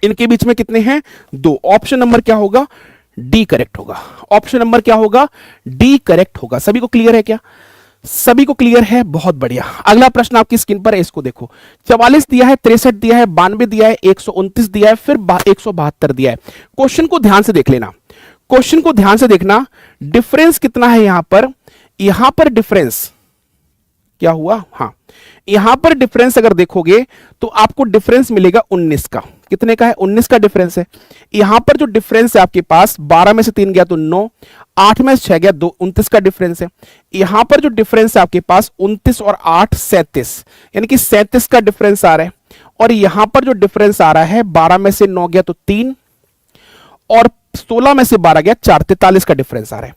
इनके बीच में कितने हैं? 2। ऑप्शन नंबर क्या होगा? डी करेक्ट होगा। ऑप्शन नंबर क्या होगा? डी करेक्ट होगा। सभी को क्लियर है क्या? सभी को क्लियर है, बहुत बढ़िया। अगला प्रश्न आपकी स्क्रीन पर है, इसको देखो। 44 दिया है, 63 दिया है, 92 दिया है, 129 दिया है, फिर 172 दिया है। क्वेश्चन को ध्यान से देख लेना, क्वेश्चन को ध्यान से देखना। डिफरेंस कितना है यहां पर? यहां पर डिफरेंस क्या हुआ? हाँ, यहां पर डिफरेंस अगर देखोगे तो आपको डिफरेंस मिलेगा 19 का। कितने का है? 19 का डिफरेंस है। यहां पर जो डिफरेंस है आपके पास, 12 में से 3 गया तो 9, 8 में से 6 गया 2, 29 का डिफरेंस है। यहां पर जो डिफरेंस है आपके पास 29 और 8 37, यानी कि 37 का डिफरेंस आ रहा है। और यहां पर जो डिफरेंस आ रहा है, 12 में से 9 गया तो 3 और 16 में से 12 गया 4, 43 का डिफरेंस आ रहा है।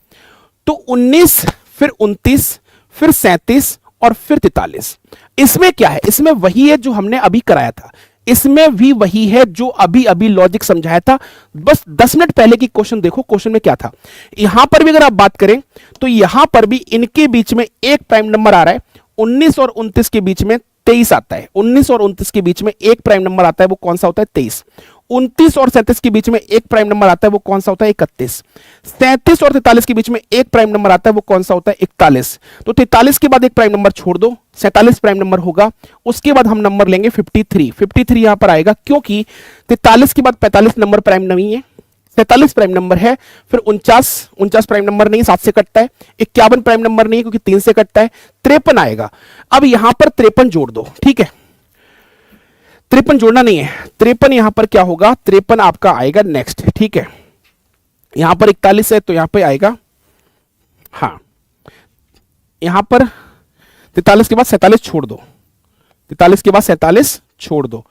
तो 19 फिर 29 फिर 37 और फिर 43। इसमें क्या है? इसमें वही है जो हमने अभी कराया था, इसमें भी वही है जो अभी अभी लॉजिक समझाया था। बस 10 मिनट पहले की क्वेश्चन देखो, क्वेश्चन में क्या था। यहां पर भी अगर आप बात करें तो यहां पर भी इनके बीच में एक प्राइम नंबर आ रहा है। 19 और 29 के बीच में 23 आता है। 19 और 29 के बीच में एक प्राइम नंबर आता है, वो कौन सा होता है? 23। 29 और 37 के बीच में एक प्राइम नंबर आता है, वो कौन सा होता है? 31। 37 और 43 के बीच में एक प्राइम नंबर आता है, वो कौन सा होता है? 41। तो 43 के बाद एक प्राइम नंबर छोड़ दो, 47 प्राइम नंबर होगा। उसके बाद हम नंबर लेंगे 53। 53 यहां पर आएगा क्योंकि 43 के बाद 45 नंबर प्राइम नहीं है, 47 प्राइम नंबर है। फिर 49 प्राइम नंबर नहीं, 7 से कटता है। 51 प्राइम नंबर नहीं है क्योंकि 3 से कटता है। 53 आएगा। अब यहां पर 53 जोड़ दो, ठीक है। 53 जोड़ना नहीं है, 53 यहां पर क्या होगा? 53 आपका आएगा नेक्स्ट, ठीक है। यहां पर 41 है तो यहां पे आएगा, हाँ, यहां पर 43 के बाद 47 छोड़ दो, 43 के बाद 47 छोड़ दो।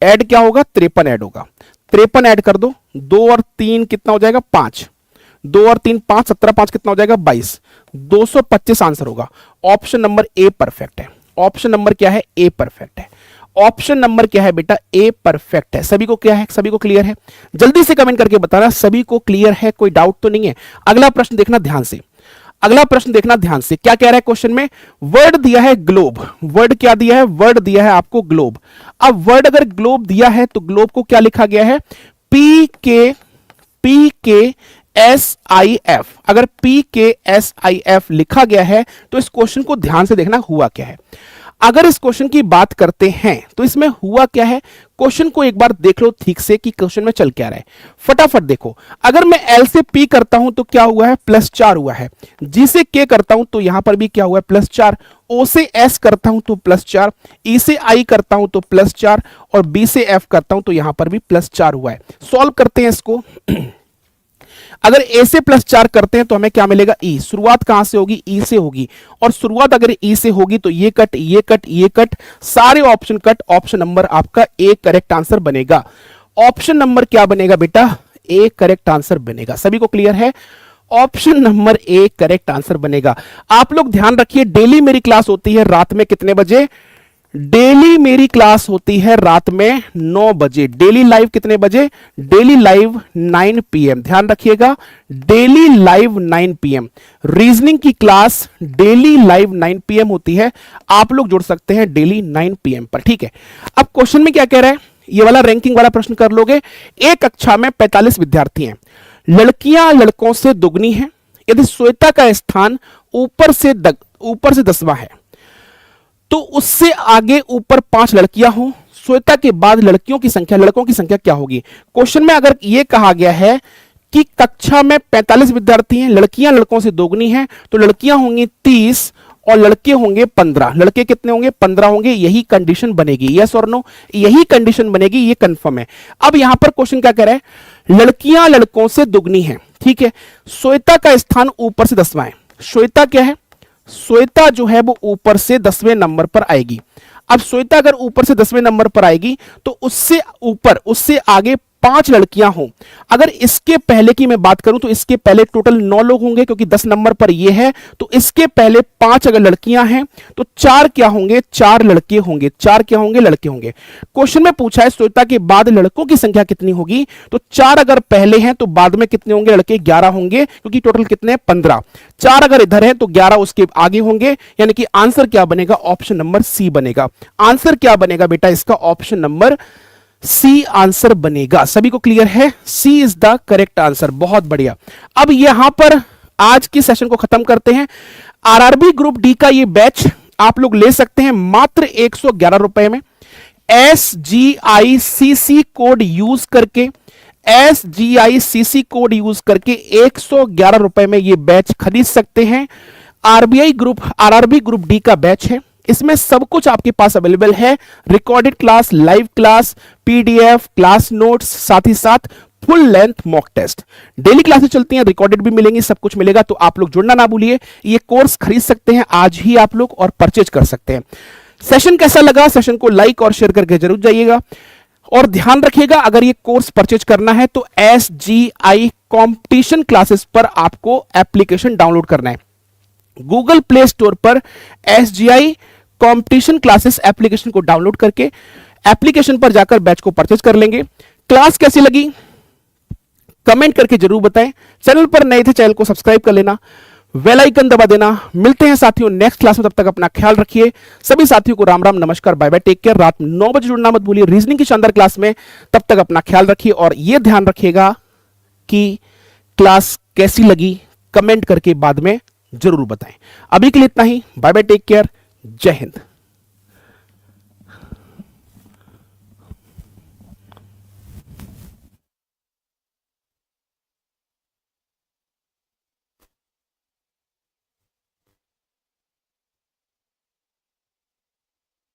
ऐड क्या होगा? 53 ऐड होगा। 53 ऐड कर दो, 2 और 3 कितना हो जाएगा? 5। 2 और 3 5, 17 5 कितना हो जाएगा? 22। 225 आंसर होगा। ऑप्शन नंबर ए परफेक्ट है। ऑप्शन नंबर क्या है? ए परफेक्ट है। ऑप्शन नंबर क्या है बेटा? ए परफेक्ट है। सभी को क्या है? सभी को क्लियर है? जल्दी से कमेंट करके बताना सभी को क्लियर है, कोई डाउट तो नहीं है। अगला प्रश्न देखना ध्यान से, अगला प्रश्न देखना ध्यान से। क्या कह रहा है क्वेश्चन में? वर्ड दिया है ग्लोब। वर्ड क्या दिया है? वर्ड दिया है आपको ग्लोब। अब वर्ड अगर ग्लोब दिया है तो ग्लोब को क्या लिखा गया है? PKSIF। अगर PKSIF लिखा गया है तो इस क्वेश्चन को ध्यान से देखना हुआ क्या है। अगर इस क्वेश्चन की बात करते हैं तो इसमें हुआ क्या है, क्वेश्चन को एक बार देख लो ठीक से कि क्वेश्चन में चल क्या रहा है। फटाफट देखो, अगर मैं L से P करता हूं तो क्या हुआ है? +4 हुआ है। G से K करता हूं तो यहां पर भी क्या हुआ है? +4। O से S करता हूं तो +4, E से I करता हूं तो +4 और B से F करता हूं तो यहां पर भी +4 हुआ है। सॉल्व करते हैं इसको। अगर ए से +4 करते हैं तो हमें क्या मिलेगा? ई। शुरुआत कहां से होगी? ई से होगी। और शुरुआत अगर ई से होगी तो ये कट, ये कट, ये कट, सारे ऑप्शन कट। ऑप्शन नंबर आपका ए करेक्ट आंसर बनेगा। ऑप्शन नंबर क्या बनेगा बेटा? ए करेक्ट आंसर बनेगा। सभी को क्लियर है? Option number A correct answer बनेगा। आप लोग ध्यान रखिए, डेली मेरी क्लास होती है रात में कितने बजे? डेली मेरी क्लास होती है रात में 9 बजे। डेली लाइव कितने बजे? Daily live 9 PM। ध्यान रखिएगा, डेली लाइव 9 PM। रीजनिंग की क्लास डेली लाइव 9 PM होती है। आप लोग जुड़ सकते हैं डेली 9 PM पर, ठीक है। अब क्वेश्चन में क्या कह रहा है, ये वाला रैंकिंग वाला प्रश्न कर लोगे। एक कक्षा में 45 विद्यार्थी हैं, लड़कियां लड़कों से दुगनी हैं। यदि श्वेता का स्थान ऊपर से 10वां है तो उससे आगे ऊपर 5 लड़कियां हो, श्वेता के बाद लड़कों की संख्या क्या होगी? क्वेश्चन में अगर यह कहा गया है कि कक्षा में 45 विद्यार्थी हैं, लड़कियां लड़कों से दोगुनी हैं, तो लड़कियां होंगी 30 और लड़के होंगे 15। लड़के कितने होंगे? 15 होंगे। यही कंडीशन बनेगी, यस और नो? यही कंडीशन बनेगी, ये कंफर्म है। अब यहां पर क्वेश्चन क्या कह रहा है? लड़कियां लड़कों से दुगनी हैं, ठीक है। श्वेता का स्थान ऊपर से 10वां है। श्वेता क्या है? श्वेता जो है वो ऊपर से 10वें नंबर पर आएगी। अब श्वेता अगर ऊपर से 10वें नंबर पर आएगी तो उससे आगे 5 लड़कियां हों। अगर इसके पहले की मैं बात करूं तो इसके पहले टोटल 9 लोग होंगे, क्योंकि 10 नंबर पर ये है। तो इसके पहले 5 अगर लड़कियां हैं तो 4 क्या होंगे? 4 लड़के होंगे। 4 क्या होंगे? लड़के होंगे। क्वेश्चन में पूछा है श्वेता के बाद लड़कों की संख्या कितनी होगी, तो 4 अगर पहले हैं तो बाद में कितने होंगे? लड़के 11 होंगे, क्योंकि टोटल कितने हैं? 15। 4 अगर इधर है तो 11 उसके आगे होंगे, यानी कि आंसर क्या बनेगा? ऑप्शन नंबर सी बनेगा। आंसर क्या बनेगा बेटा इसका? ऑप्शन नंबर सी आंसर बनेगा। सभी को क्लियर है? सी इज द करेक्ट आंसर। बहुत बढ़िया। अब यहां पर आज की सेशन को खत्म करते हैं। आरआरबी ग्रुप डी का ये बैच आप लोग ले सकते हैं मात्र 111 रुपए में। SGICC कोड यूज करके, SGICC कोड यूज करके 111 रुपए में ये बैच खरीद सकते हैं। आरआरबी ग्रुप डी का बैच है। इसमें सब कुछ आपके पास अवेलेबल है। Recorded class, live class, PDF, class notes, साथ ही साथ full length mock test. Daily classes चलती हैं, रिकॉर्डेड भी मिलेंगी, सब कुछ मिलेगा। तो आप लोग जुड़ना ना भूलिए। ये कोर्स खरीद सकते हैं आज ही आप लोग और परचेज कर सकते हैं। सेशन कैसा लगा? सेशन को लाइक और शेयर करके जरूर जाइएगा। और ध्यान रखिएगा, अगर ये कोर्स परचेज करना है तो SGI कॉम्पिटिशन क्लासेस पर आपको एप्लीकेशन डाउनलोड करना है। गूगल प्ले स्टोर पर SGI कॉम्पिटिशन क्लासेस एप्लीकेशन को डाउनलोड करके एप्लीकेशन पर जाकर बैच को परचेज कर लेंगे। क्लास कैसी लगी कमेंट करके जरूर बताएं। चैनल पर नए थे, चैनल को सब्सक्राइब कर लेना, बेल आइकन दबा देना। मिलते हैं साथियों नेक्स्ट क्लास में, तब तक अपना ख्याल रखिए। सभी साथियों को राम राम, नमस्कार, बाय बाय, टेक केयर। रात 9 बजे जुड़ना मत भूलिए रीजनिंग की शानदार क्लास में। तब तक अपना ख्याल रखिए और यह ध्यान रखिएगा कि क्लास कैसी लगी कमेंट करके बाद में जरूर बताएं। अभी के लिए इतना ही। बाय बाय, टेक केयर, जय हिंद।